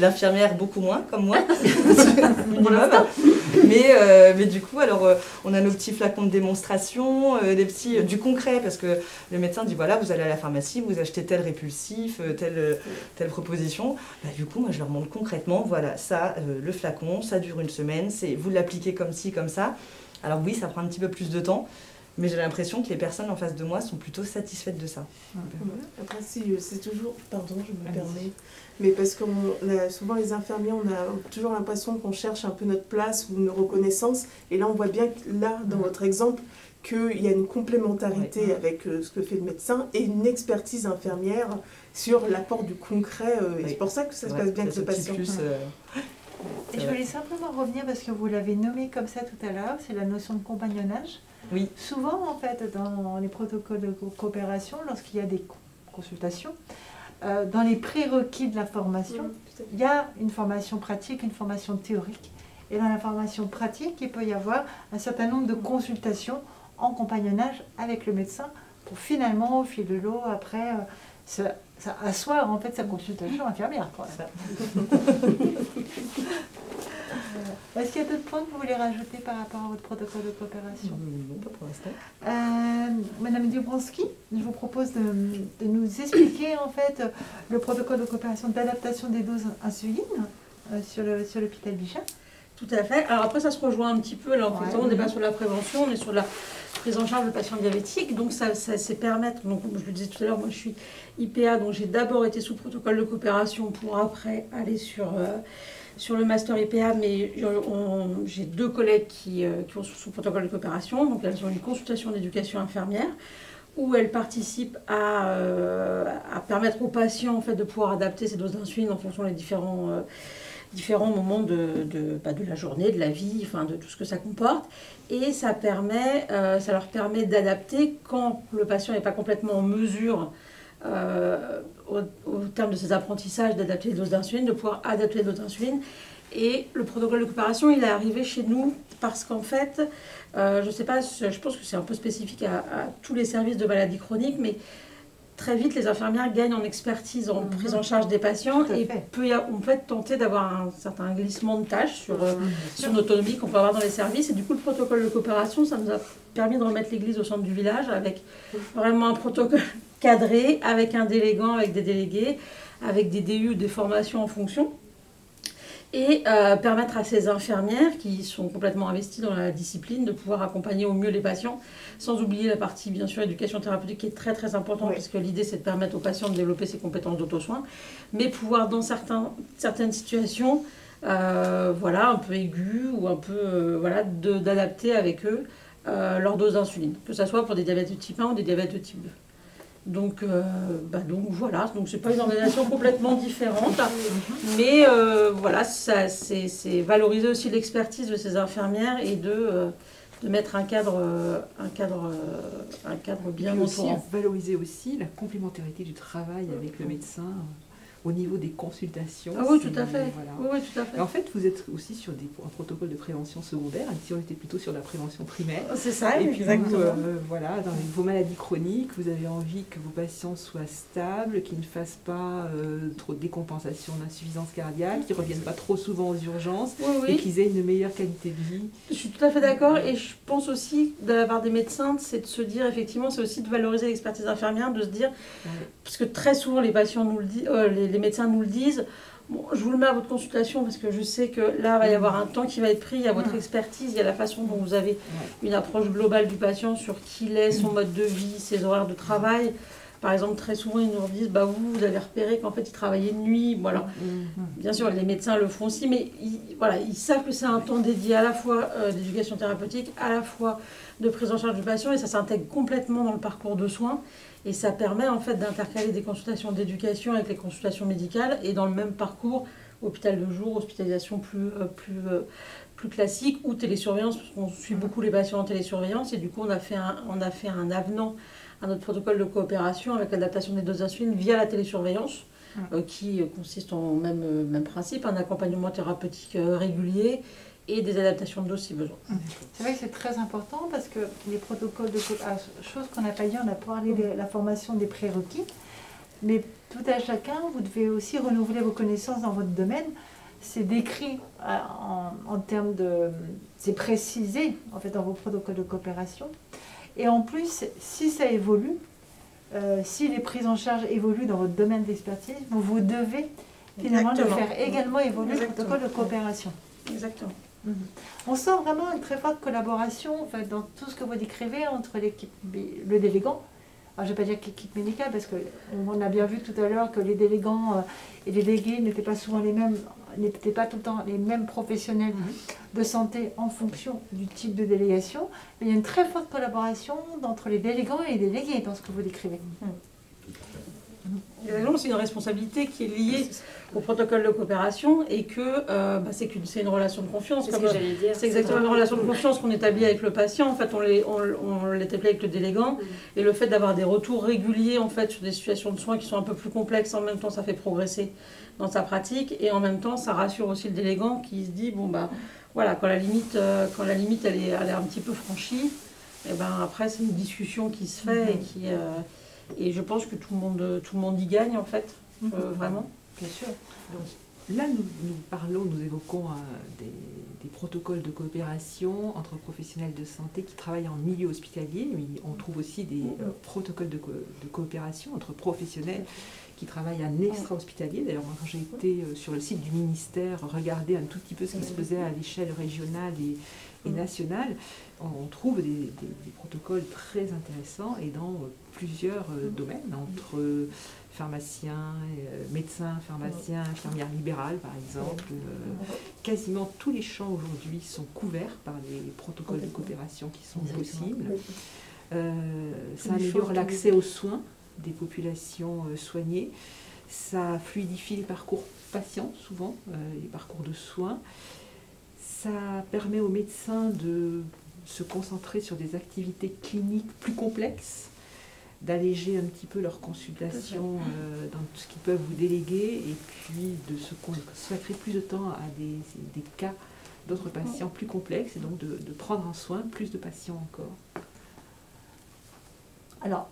L'infirmière, beaucoup moins, comme moi, minimum. Mais du coup, alors, on a nos petits flacons de démonstration, du concret, parce que le médecin dit, voilà, vous allez à la pharmacie, vous achetez tel répulsif, telle proposition. Bah, du coup, moi, je leur montre concrètement, voilà, ça, le flacon, ça dure 1 semaine, vous l'appliquez comme ci, comme ça. Alors oui, ça prend un petit peu plus de temps, mais j'ai l'impression que les personnes en face de moi sont plutôt satisfaites de ça. Après, c'est toujours... Pardon, je me permets. Mais parce que souvent, les infirmiers, on a toujours l'impression qu'on cherche un peu notre place ou une reconnaissance. Et là, on voit bien, là, dans votre exemple, qu'il y a une complémentarité avec ce que fait le médecin et une expertise infirmière sur l'apport du concret. Et c'est pour ça que ça se passe bien avec le patient. Et je voulais simplement revenir, parce que vous l'avez nommé comme ça tout à l'heure, c'est la notion de compagnonnage. Oui. Souvent, en fait, dans les protocoles de coopération, lorsqu'il y a des consultations, dans les prérequis de la formation, il y a une formation pratique, une formation théorique. Et dans la formation pratique, il peut y avoir un certain nombre de consultations en compagnonnage avec le médecin pour finalement, au fil de l'eau, après, asseoir en fait sa consultation infirmière. Est-ce qu'il y a d'autres points que vous voulez rajouter par rapport à votre protocole de coopération? Non, pas pour l'instant. Madame Dubronski, je vous propose de nous expliquer en fait le protocole de coopération d'adaptation des doses insulines sur l'hôpital Bichat. Tout à fait. Alors après, ça se rejoint un petit peu. Là, en fait, on n'est pas sur la prévention, on est sur la prise en charge de patients diabétiques. Donc ça c'est permettre, donc, comme je le disais tout à l'heure, moi je suis IPA, donc j'ai d'abord été sous protocole de coopération pour après aller sur le master IPA, mais j'ai 2 collègues qui ont sous protocole de coopération. Donc elles ont une consultation d'éducation infirmière où elles participent à permettre aux patients en fait, de pouvoir adapter ces doses d'insuline en fonction des différents moments de la journée, de la vie, enfin de tout ce que ça comporte. Et ça leur permet d'adapter quand le patient n'est pas complètement en mesure, au terme de ses apprentissages, d'adapter les doses d'insuline, de pouvoir adapter les doses d'insuline. Et le protocole de coopération, il est arrivé chez nous parce qu'en fait, je ne sais pas, je pense que c'est un peu spécifique à tous les services de maladies chroniques, mais très vite, les infirmières gagnent en expertise, en prise en charge des patients et on peut être tenté d'avoir un certain glissement de tâches sur l'autonomie qu'on peut avoir dans les services. Et du coup, le protocole de coopération, ça nous a permis de remettre l'église au centre du village avec vraiment un protocole cadré, avec un délégant, avec des délégués, avec des DU, des formations en fonction. Et permettre à ces infirmières qui sont complètement investies dans la discipline de pouvoir accompagner au mieux les patients, sans oublier la partie bien sûr éducation thérapeutique qui est très très importante, puisque l'idée c'est de permettre aux patients de développer ses compétences d'auto-soin, mais pouvoir dans certaines situations, voilà, un peu aiguës ou un peu d'adapter avec eux leur dose d'insuline, que ce soit pour des diabètes de type 1 ou des diabètes de type 2. Donc voilà, donc c'est pas une organisation complètement différente, mais voilà, c'est valoriser aussi l'expertise de ces infirmières et de de mettre un cadre bien entourant. Valoriser aussi la complémentarité du travail avec le médecin au niveau des consultations. Ah oui, tout à fait. Voilà. Oui, tout à fait. Et en fait, vous êtes aussi sur un protocole de prévention secondaire. Ici, on était plutôt sur la prévention primaire. C'est ça, et puis exactement. voilà, dans vos maladies chroniques, vous avez envie que vos patients soient stables, qu'ils ne fassent pas trop de décompensation d'insuffisance cardiaque, qu'ils ne reviennent pas trop souvent aux urgences et qu'ils aient une meilleure qualité de vie. Je suis tout à fait d'accord et je pense aussi de la part des médecins, c'est de se dire effectivement, c'est aussi de valoriser l'expertise infirmière, de se dire, parce que très souvent les patients nous le disent, les médecins nous le disent, bon, je vous le mets à votre consultation parce que je sais que là, il va y avoir un temps qui va être pris, il y a votre expertise, il y a la façon dont vous avez une approche globale du patient sur qui il est, son mode de vie, ses horaires de travail. Par exemple, très souvent, ils nous disent, bah, vous avez repéré qu'en fait, il travaillait de nuit. Bon, alors, bien sûr, les médecins le font aussi, mais ils savent que c'est un temps dédié à la fois d'éducation thérapeutique, à la fois de prise en charge du patient, et ça s'intègre complètement dans le parcours de soins. Et ça permet en fait d'intercaler des consultations d'éducation avec les consultations médicales, et dans le même parcours, hôpital de jour, hospitalisation plus classique, ou télésurveillance, parce qu'on suit beaucoup les patients en télésurveillance, et du coup, on a fait un avenant à notre protocole de coopération avec l'adaptation des doses d'insuline via la télésurveillance, qui consiste en même principe, un accompagnement thérapeutique régulier et des adaptations de doses si besoin. C'est vrai que c'est très important parce que les protocoles de coopération, chose qu'on n'a pas dit, on a parlé de la formation des prérequis, mais tout à chacun, vous devez aussi renouveler vos connaissances dans votre domaine. C'est décrit en termes de... c'est précisé en fait dans vos protocoles de coopération. Et en plus, si ça évolue, si les prises en charge évoluent dans votre domaine d'expertise, vous devez finalement de faire également évoluer le protocole de coopération. Exactement. On sent vraiment une très forte collaboration en fait, dans tout ce que vous décrivez entre l'équipe, le délégant. Alors, je ne vais pas dire l'équipe médicale parce qu'on a bien vu tout à l'heure que les délégants et les délégués n'étaient pas souvent les mêmes, n'étaient pas tout le temps les mêmes professionnels de santé en fonction du type de délégation. Mais il y a une très forte collaboration entre les délégants et les délégués dans ce que vous décrivez. C'est une responsabilité qui est liée au protocole de coopération et que c'est une relation de confiance. C'est ce que j'allais dire. C'est exactement une relation de confiance qu'on établit avec le patient. En fait, on l'établit avec le délégant. Et le fait d'avoir des retours réguliers en fait, sur des situations de soins qui sont un peu plus complexes, en même temps, ça fait progresser dans sa pratique. Et en même temps, ça rassure aussi le délégant qui se dit, bon, bah, voilà, quand la limite elle est un petit peu franchie, et ben, après, c'est une discussion qui se fait et je pense que tout le monde y gagne, en fait, vraiment. Bien sûr. Donc, là, nous évoquons des protocoles de coopération entre professionnels de santé qui travaillent en milieu hospitalier, mais on trouve aussi des protocoles de coopération entre professionnels qui travaillent en extra-hospitalier. D'ailleurs, moi, quand j'ai été sur le site du ministère, regarder un tout petit peu ce qui se faisait à l'échelle régionale et nationale, on trouve des protocoles très intéressants et dans plusieurs domaines, entre pharmaciens, médecins, pharmaciens, infirmières libérales par exemple. Quasiment tous les champs aujourd'hui sont couverts par les protocoles de coopération qui sont possibles. Ça améliore l'accès aux soins des populations soignées. Ça fluidifie les parcours patients, souvent, les parcours de soins. Ça permet aux médecins de se concentrer sur des activités cliniques plus complexes, d'alléger un petit peu leurs consultations dans tout ce qu'ils peuvent vous déléguer et puis de se consacrer plus de temps à des cas d'autres patients plus complexes et donc de prendre en soin plus de patients encore. Alors,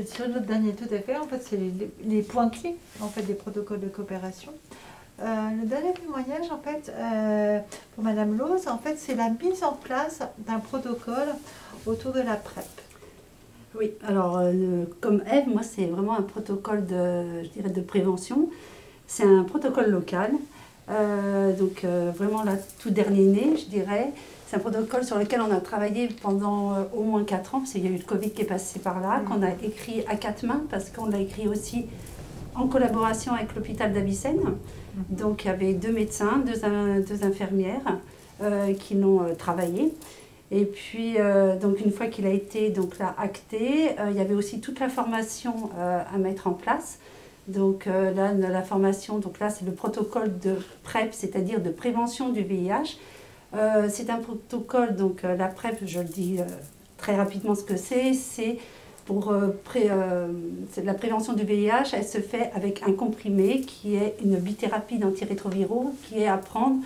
sur notre dernier tout à fait, en fait, c'est les points clés en fait, des protocoles de coopération. Le dernier témoignage, en fait, pour Madame Lose, en fait, c'est la mise en place d'un protocole autour de la PrEP. Oui, alors comme Ève, moi c'est vraiment un protocole de prévention. C'est un protocole local, donc vraiment là, tout dernier né, je dirais. C'est un protocole sur lequel on a travaillé pendant au moins 4 ans, parce qu'il y a eu le Covid qui est passé par là, qu'on a écrit à 4 mains, parce qu'on l'a écrit aussi en collaboration avec l'hôpital d'Avicenne. Donc il y avait 2 médecins, 2 infirmières qui l'ont travaillé. Et puis, donc une fois qu'il a été donc, là, acté, il y avait aussi toute la formation à mettre en place. Donc là, la formation, donc là, c'est le protocole de PrEP, c'est-à-dire de prévention du VIH. C'est un protocole, donc la PrEP, je le dis très rapidement ce que c'est pour c'est de la prévention du VIH. Elle se fait avec un comprimé qui est une bithérapie d'antirétroviraux qui est à prendre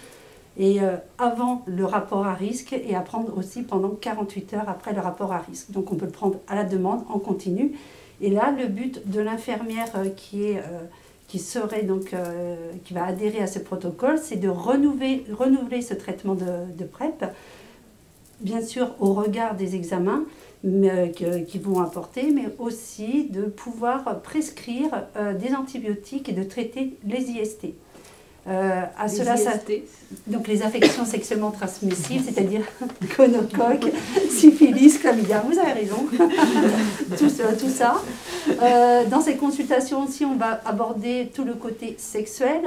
avant le rapport à risque et à prendre aussi pendant 48 heures après le rapport à risque. Donc on peut le prendre à la demande, en continu. Et là, le but de l'infirmière qui va adhérer à ce protocole, c'est de renouveler ce traitement de PrEP, bien sûr au regard des examens qu'ils vont apporter, mais aussi de pouvoir prescrire des antibiotiques et de traiter les IST. Donc les affections sexuellement transmissibles, c'est-à-dire gonocoque, syphilis, chlamydia, vous avez raison, tout ça. Dans ces consultations aussi, on va aborder tout le côté sexuel,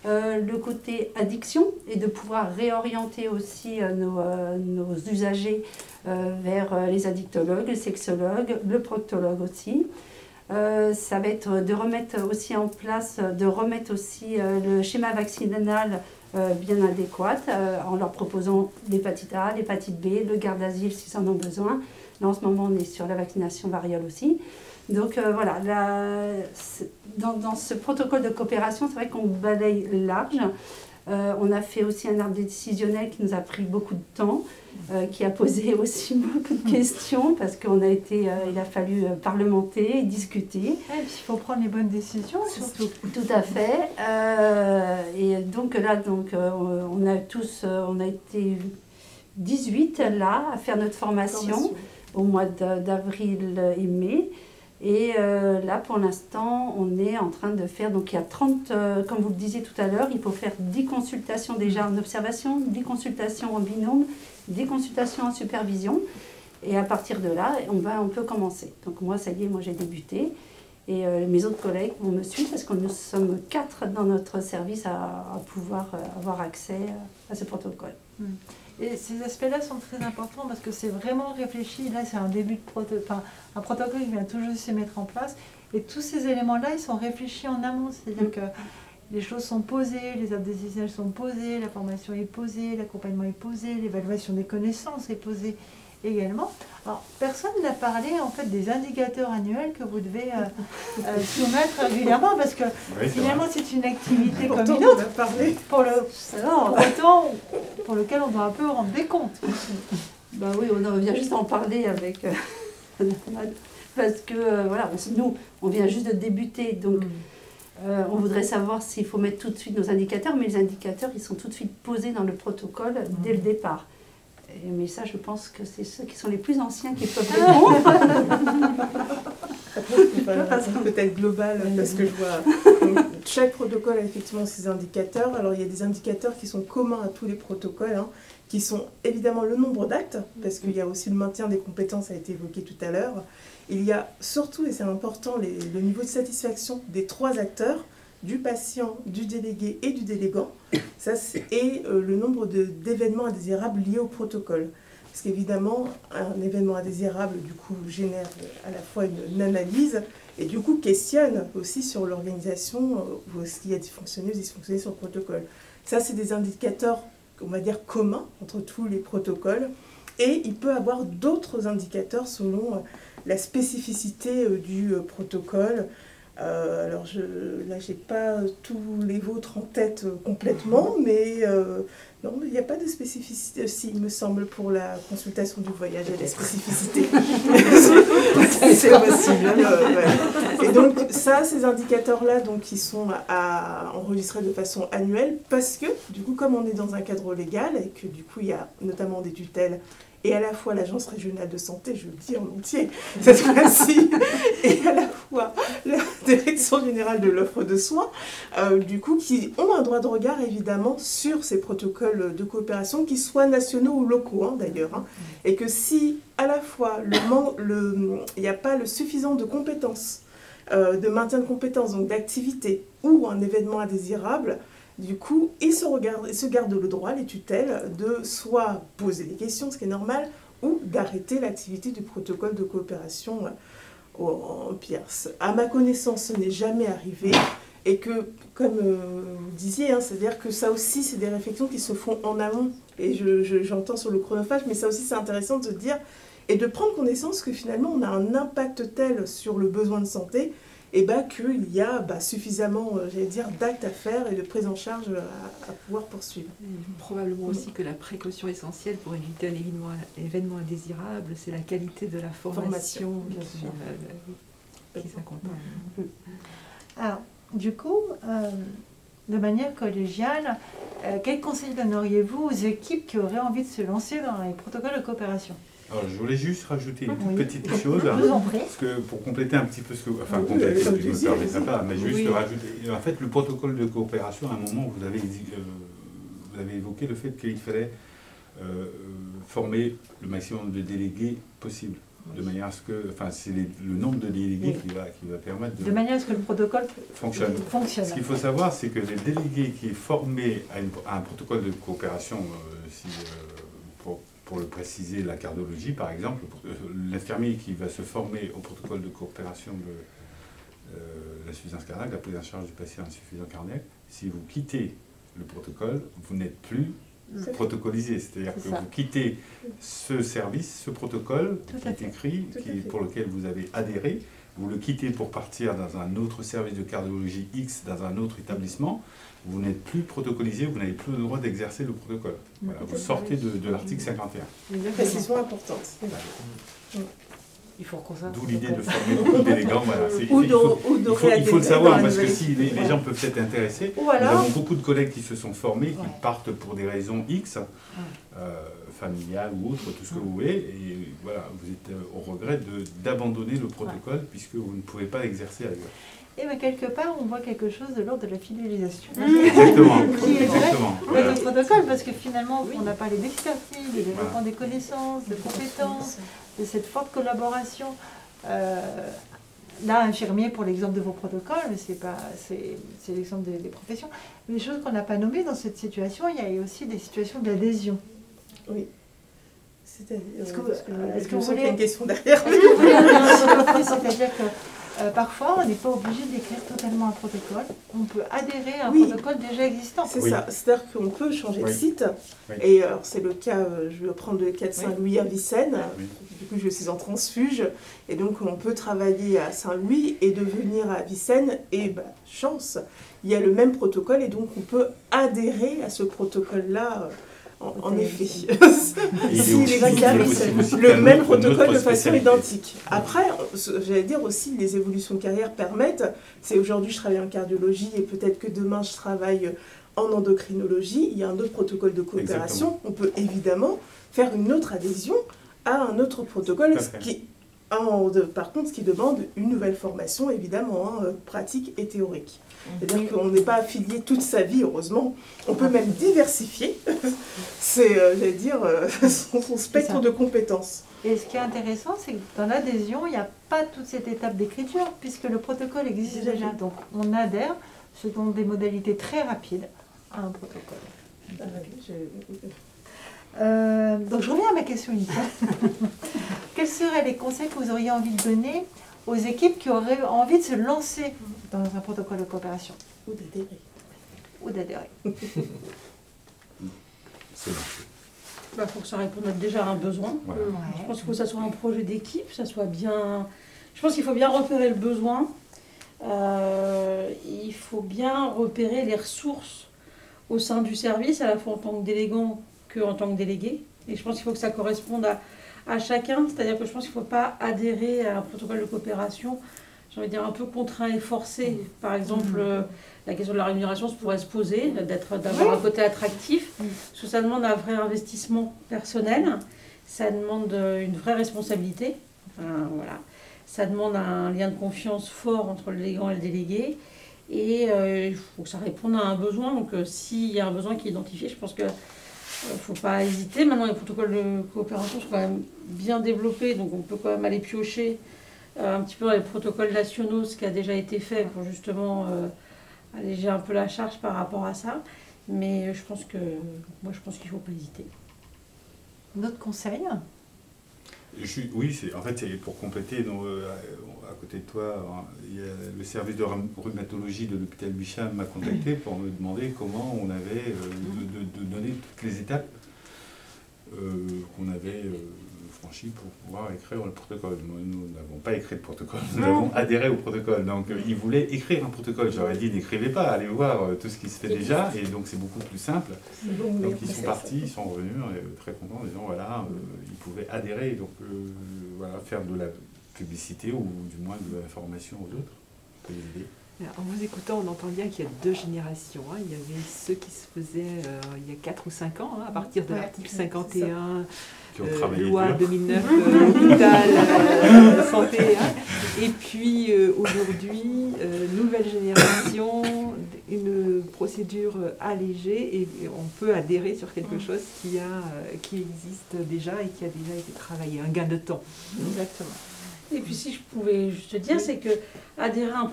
le côté addiction, et de pouvoir réorienter aussi nos usagers vers les addictologues, les sexologues, le proctologue aussi. Ça va être de remettre aussi en place, le schéma vaccinal bien adéquat en leur proposant l'hépatite A, l'hépatite B, le garde-asile s'ils en ont besoin. Là, en ce moment, on est sur la vaccination variole aussi. Donc voilà, dans ce protocole de coopération, c'est vrai qu'on balaye large. On a fait aussi un arbre décisionnel qui nous a pris beaucoup de temps, qui a posé aussi beaucoup de questions parce qu'il a fallu parlementer, discuter. Et puis il faut prendre les bonnes décisions surtout. Tout à fait. Et donc là, on a été 18 là à faire notre formation au mois d'avril et mai. Et là, pour l'instant, on est en train de faire, donc il y a 30, comme vous le disiez tout à l'heure, il faut faire 10 consultations déjà en observation, 10 consultations en binôme, 10 consultations en supervision. Et à partir de là, on peut commencer. Donc moi, ça y est, j'ai débuté. Et mes autres collègues vont me suivre parce que nous sommes 4 dans notre service à pouvoir avoir accès à ce protocole. Et ces aspects-là sont très importants parce que c'est vraiment réfléchi. Là, c'est un début de protocole, un protocole qui vient tout juste se mettre en place. Et tous ces éléments-là, ils sont réfléchis en amont. C'est-à-dire que les choses sont posées, les arbres décisionnels sont posés, la formation est posée, l'accompagnement est posé, l'évaluation des connaissances est posée également. Alors, personne n'a parlé en fait des indicateurs annuels que vous devez soumettre régulièrement parce que finalement c'est une activité comme une autre pour lequel on doit un peu rendre des comptes. Ben oui, on vient juste en parler avec parce que voilà, nous on vient juste de débuter, donc on voudrait savoir s'il faut mettre tout de suite nos indicateurs, mais les indicateurs ils sont tout de suite posés dans le protocole dès le départ. Mais ça, je pense que c'est ceux qui sont les plus anciens qui peuvent répondre. Peut-être global, parce que je vois. Donc, chaque protocole a effectivement ses indicateurs. Alors, il y a des indicateurs qui sont communs à tous les protocoles, qui sont évidemment le nombre d'actes, parce qu'il y a aussi le maintien des compétences, ça a été évoqué tout à l'heure. Il y a surtout, et c'est important, le niveau de satisfaction des 3 acteurs, du patient, du délégué et du délégant, et le nombre d'événements indésirables liés au protocole. Parce qu'évidemment, un événement indésirable, du coup, génère à la fois une analyse et du coup questionne aussi sur l'organisation, où est-ce qu'il y a dysfonctionné sur le protocole. Ça, c'est des indicateurs, on va dire, communs entre tous les protocoles. Et il peut y avoir d'autres indicateurs selon la spécificité du protocole. Alors là, je n'ai pas tous les vôtres en tête complètement, mais non, il n'y a pas de spécificité. Si, il me semble, pour la consultation du voyage, il y a des spécificités. C'est possible. Et donc, ça, ces indicateurs-là, ils sont à enregistrer de façon annuelle parce que, du coup, comme on est dans un cadre légal et que, du coup, il y a notamment des tutelles et à la fois l'Agence régionale de santé, je le dis en entier, cette fois-ci, et à la fois la Direction générale de l'offre de soins, du coup, qui ont un droit de regard, évidemment, sur ces protocoles de coopération, qu'ils soient nationaux ou locaux, d'ailleurs, et que si, à la fois, il n'y a pas le suffisant de compétences, de maintien de compétences, donc d'activité, ou un événement indésirable, du coup, ils se gardent le droit, les tutelles, de soit poser des questions, ce qui est normal, ou d'arrêter l'activité du protocole de coopération en Pierce. À ma connaissance, ce n'est jamais arrivé. Et que, comme vous disiez, hein, c'est-à-dire que ça aussi, c'est des réflexions qui se font en amont. Et j'entends sur le chronophage, mais ça aussi, c'est intéressant de se dire, et de prendre connaissance que finalement, on a un impact tel sur le besoin de santé, et qu'il y a suffisamment, j'allais dire, d'actes à faire et de prise en charge à pouvoir poursuivre. Et probablement aussi que la précaution essentielle pour éviter un événement indésirable, c'est la qualité de la formation qui s'accompagne. Alors, du coup, de manière collégiale, quel conseil donneriez-vous aux équipes qui auraient envie de se lancer dans les protocoles de coopération? Alors, je voulais juste rajouter une toute Oui. petite chose, Je vous en prie. parce que pour compléter un petit peu ce que... Enfin, Oui, compléter, comme je tu ne me dis, permettrai vas-y. pas, mais juste Oui. rajouter... En fait, le protocole de coopération, à un moment, vous avez évoqué le fait qu'il fallait former le maximum de délégués possible, de manière à ce que... Enfin, c'est le nombre de délégués qui va permettre De manière à ce que le protocole fonctionne. fonctionne. Ce qu'il faut savoir, c'est que les délégués qui est formé à un protocole de coopération, pour le préciser, la cardiologie par exemple, l'infirmier qui va se former au protocole de coopération de l'insuffisance cardiaque, la prise en charge du patient insuffisant cardiaque, si vous quittez le protocole, vous n'êtes plus protocolisé. C'est-à-dire que vous quittez ce service, ce protocole qui est écrit, pour lequel vous avez adhéré, vous le quittez pour partir dans un autre service de cardiologie X, dans un autre établissement, vous n'êtes plus protocolisé, vous n'avez plus le droit d'exercer le protocole. Voilà, vous sortez de l'article 51. Une précision importante. Il faut qu'on s'en... D'où l'idée de former beaucoup de délégants. Voilà. Il faut le réadhérer savoir, dans la parce que nouvelle si les gens peuvent s'être intéressés, Ou nous alors... avons beaucoup de collègues qui se sont formés, qui partent pour des raisons X, familiales ou autres, tout ce que vous voulez, et voilà, vous êtes au regret d'abandonner le protocole puisque vous ne pouvez pas l'exercer ailleurs. Et bien, quelque part, on voit quelque chose de l'ordre de la fidélisation. Exactement. Qui est vrai Exactement. avec le protocole, parce que finalement, on a parlé d'expertise, de développement des connaissances, de compétences, de cette forte collaboration. Là, infirmier pour l'exemple de vos protocoles, mais c'est l'exemple des professions. Mais les choses qu'on n'a pas nommées dans cette situation, il y a aussi des situations d'adhésion. Oui. C'est-à-dire, est-ce que je vous sens qu'il y a voulez... une question derrière. C'est-à-dire que parfois, on n'est pas obligé d'écrire totalement un protocole. On peut adhérer à un protocole déjà existant. C'est ça. C'est-à-dire qu'on peut changer de site. Oui. Et alors, c'est le cas, je vais prendre le cas de Saint-Louis à Vicenne. Du coup, je suis en transfuge. Et donc, on peut travailler à Saint-Louis et devenir à Vicenne. Et chance, il y a le même protocole. Et donc, on peut adhérer à ce protocole-là. En effet, le même protocole de façon identique. Après, j'allais dire aussi, les évolutions de carrière permettent, c'est aujourd'hui je travaille en cardiologie et peut-être que demain je travaille en endocrinologie, il y a un autre protocole de coopération, on peut évidemment faire une autre adhésion à un autre protocole, par contre, ce qui demande une nouvelle formation, évidemment, pratique et théorique. C'est-à-dire qu'on n'est pas affilié toute sa vie, heureusement. On peut même diversifier, j'allais dire, son spectre de compétences. Et ce qui est intéressant, c'est que dans l'adhésion, il n'y a pas toute cette étape d'écriture, puisque le protocole existe déjà. Donc, on adhère, selon des modalités très rapides, à un protocole. Donc, je reviens à ma question initiale. Quels seraient les conseils que vous auriez envie de donner aux équipes qui auraient envie de se lancer dans un protocole de coopération? Ou d'adhérer. Ou d'adhérer. Il faut que ça réponde déjà à un besoin. Voilà. Je pense qu'il faut que ça soit un projet d'équipe, ça soit bien... Je pense qu'il faut bien repérer le besoin. Il faut bien repérer les ressources au sein du service, à la fois en tant que délégant qu'en tant que délégué. Et je pense qu'il faut que ça corresponde à chacun. C'est-à-dire que je pense qu'il ne faut pas adhérer à un protocole de coopération, j'ai envie de dire un peu contraint et forcé. Par exemple, la question de la rémunération pourrait se poser, d'avoir un côté attractif, parce que ça demande un vrai investissement personnel, ça demande une vraie responsabilité, voilà. Ça demande un lien de confiance fort entre le délégant et le délégué, et il faut que ça réponde à un besoin. Donc s'il y a un besoin qui est identifié, je pense que il ne faut pas hésiter. Maintenant, les protocoles de coopération sont quand même bien développés, donc on peut quand même aller piocher un petit peu dans les protocoles nationaux, ce qui a déjà été fait pour justement alléger un peu la charge par rapport à ça. Mais je pense qu'il ne faut pas hésiter. D'autres conseils? Oui, en fait, c'est pour compléter. À côté de toi, il y a le service de rhumatologie de l'hôpital Bichat m'a contacté pour me demander comment on avait de donner toutes les étapes qu'on avait franchies pour pouvoir écrire le protocole. Nous n'avons pas écrit le protocole, nous avons adhéré au protocole. Donc, ils voulaient écrire un protocole. J'aurais dit, n'écrivez pas, allez voir tout ce qui se fait déjà. Et donc, c'est beaucoup plus simple. Donc, ils sont partis, ils sont revenus très contents en disant, voilà, ils pouvaient adhérer. Donc, voilà, faire de la publicité ou du moins de l'information aux autres. Ça peut les aider. En vous écoutant, on entend bien qu'il y a deux générations. Il y avait ceux qui se faisaient il y a 4 ou 5 ans, à partir de l'article 51, loi 2009, hôpital, santé. Et puis aujourd'hui, nouvelle génération, une procédure allégée et on peut adhérer sur quelque chose qui existe déjà et qui a déjà été travaillé, un gain de temps. Exactement. Et puis si je pouvais juste dire, c'est que adhérer à un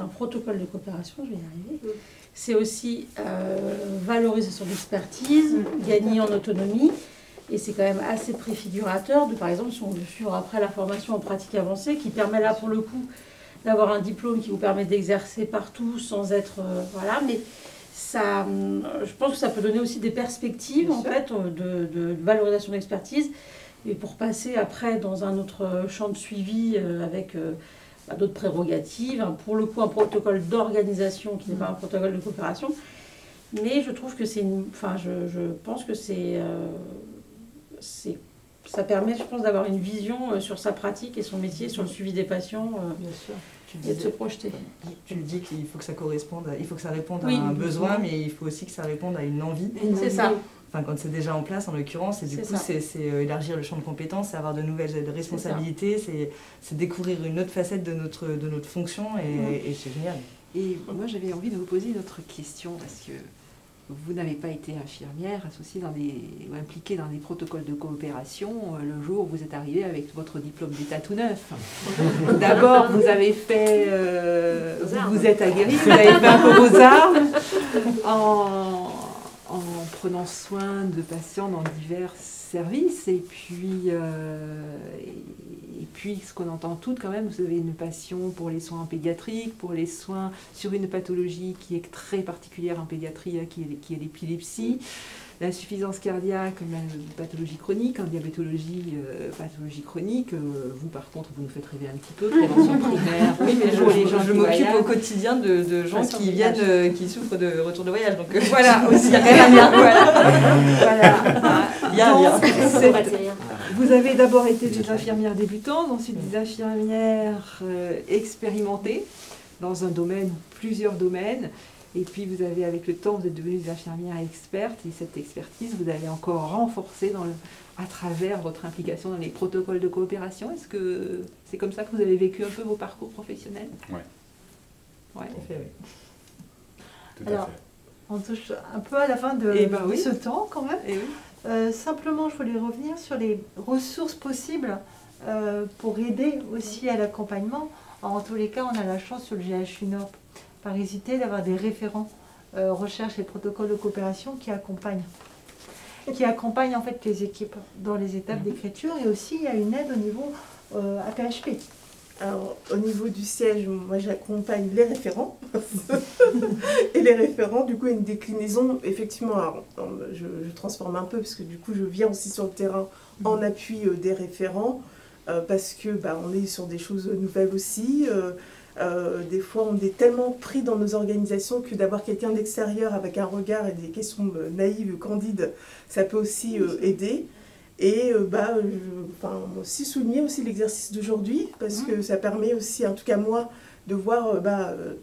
protocole de coopération, je vais y arriver, c'est aussi valoriser son expertise, gagner en autonomie, et c'est quand même assez préfigurateur de, par exemple, si on veut suivre après la formation en pratique avancée, qui permet là pour le coup d'avoir un diplôme qui vous permet d'exercer partout sans être... voilà, mais ça, je pense que ça peut donner aussi des perspectives en fait, de valorisation d'expertise. Et pour passer après dans un autre champ de suivi avec d'autres prérogatives, pour le coup un protocole d'organisation qui n'est pas un protocole de coopération. Mais je trouve que c'est je pense que ça permet, je pense, d'avoir une vision sur sa pratique et son métier, sur le suivi des patients, Bien sûr. et de se projeter. Tu le dis qu'il faut que ça corresponde, il faut que ça réponde à un besoin, mais il faut aussi que ça réponde à une envie. C'est ça. Enfin, quand c'est déjà en place, en l'occurrence, et du coup, c'est élargir le champ de compétences, c'est avoir de nouvelles responsabilités, c'est découvrir une autre facette de notre fonction, et c'est génial. Et moi, j'avais envie de vous poser une autre question, parce que vous n'avez pas été infirmière, associée ou impliquée dans des protocoles de coopération le jour où vous êtes arrivée avec votre diplôme d'état tout neuf. D'abord, vous avez fait... vous êtes aguerrie, vous avez fait un peu vos armes en prenant soin de patients dans divers services. Et puis ce qu'on entend toutes quand même, vous avez une passion pour les soins pédiatriques, pour les soins sur une pathologie qui est très particulière en pédiatrie, qui est l'épilepsie, l'insuffisance cardiaque, la pathologie chronique, en diabétologie, pathologie chronique. Vous par contre, vous nous faites rêver un petit peu, prévention primaire. Oui, mais je m'occupe au quotidien de gens qui viennent, qui souffrent de retour de voyage. Donc voilà, aussi, il y a quand même un lien. Voilà. Il y a un lien. Vous avez d'abord été des infirmières débutantes, ensuite des infirmières expérimentées dans un domaine ou plusieurs domaines. Et puis vous avez, avec le temps, vous êtes devenues des infirmières expertes, et cette expertise, vous avez encore renforcée à travers votre implication dans les protocoles de coopération. Est-ce que c'est comme ça que vous avez vécu un peu vos parcours professionnels? Oui. Ouais. Tout à fait, oui. Tout à fait. On touche un peu à la fin de ce temps quand même. Et oui. Simplement, je voulais revenir sur les ressources possibles pour aider aussi à l'accompagnement. En tous les cas, on a la chance sur le GHU Nord Parisité d'avoir des référents recherche et protocoles de coopération qui accompagnent en fait les équipes dans les étapes d'écriture, et aussi il y a une aide au niveau APHP. Alors, au niveau du siège, moi j'accompagne les référents. Et les référents, du coup, une déclinaison, effectivement, alors, je transforme un peu, parce que du coup, je viens aussi sur le terrain en appui des référents, parce que on est sur des choses nouvelles aussi. Des fois, on est tellement pris dans nos organisations que d'avoir quelqu'un d'extérieur avec un regard et des questions naïves, candides, ça peut aussi aider. Et aussi souligner aussi l'exercice d'aujourd'hui, parce que ça permet aussi, en tout cas moi, de voir,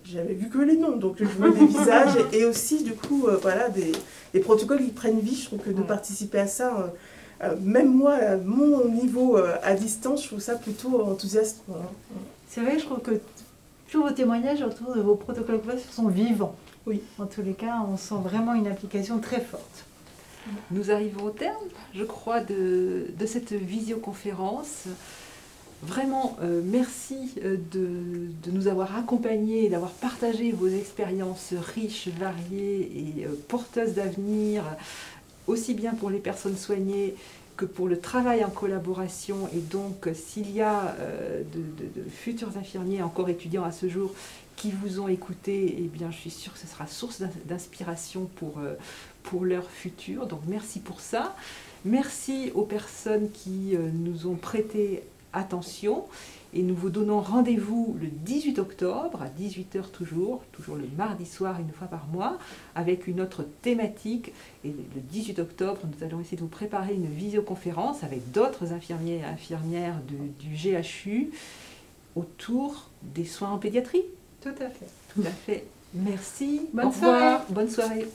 j'avais vu que les noms, donc je vois des visages, et aussi du coup, des protocoles qui prennent vie. Je trouve que de participer à ça, même moi, à mon niveau à distance, je trouve ça plutôt enthousiaste. C'est vrai, je trouve que tous vos témoignages autour de vos protocoles de coopération sont vivants. Oui. En tous les cas, on sent vraiment une application très forte. Nous arrivons au terme, je crois, de cette visioconférence. Vraiment, merci de nous avoir accompagnés, d'avoir partagé vos expériences riches, variées et porteuses d'avenir, aussi bien pour les personnes soignées que pour le travail en collaboration, et donc s'il y a de futurs infirmiers encore étudiants à ce jour qui vous ont écouté, eh bien je suis sûre que ce sera source d'inspiration pour leur futur. Donc merci pour ça. Merci aux personnes qui nous ont prêté attention. Et nous vous donnons rendez-vous le 18 octobre, à 18 h toujours le mardi soir, une fois par mois, avec une autre thématique. Et le 18 octobre, nous allons essayer de vous préparer une visioconférence avec d'autres infirmiers et infirmières du GHU autour des soins en pédiatrie. Tout à fait. Tout à fait. Merci. Bonne Au revoir. soirée. Bonne soirée.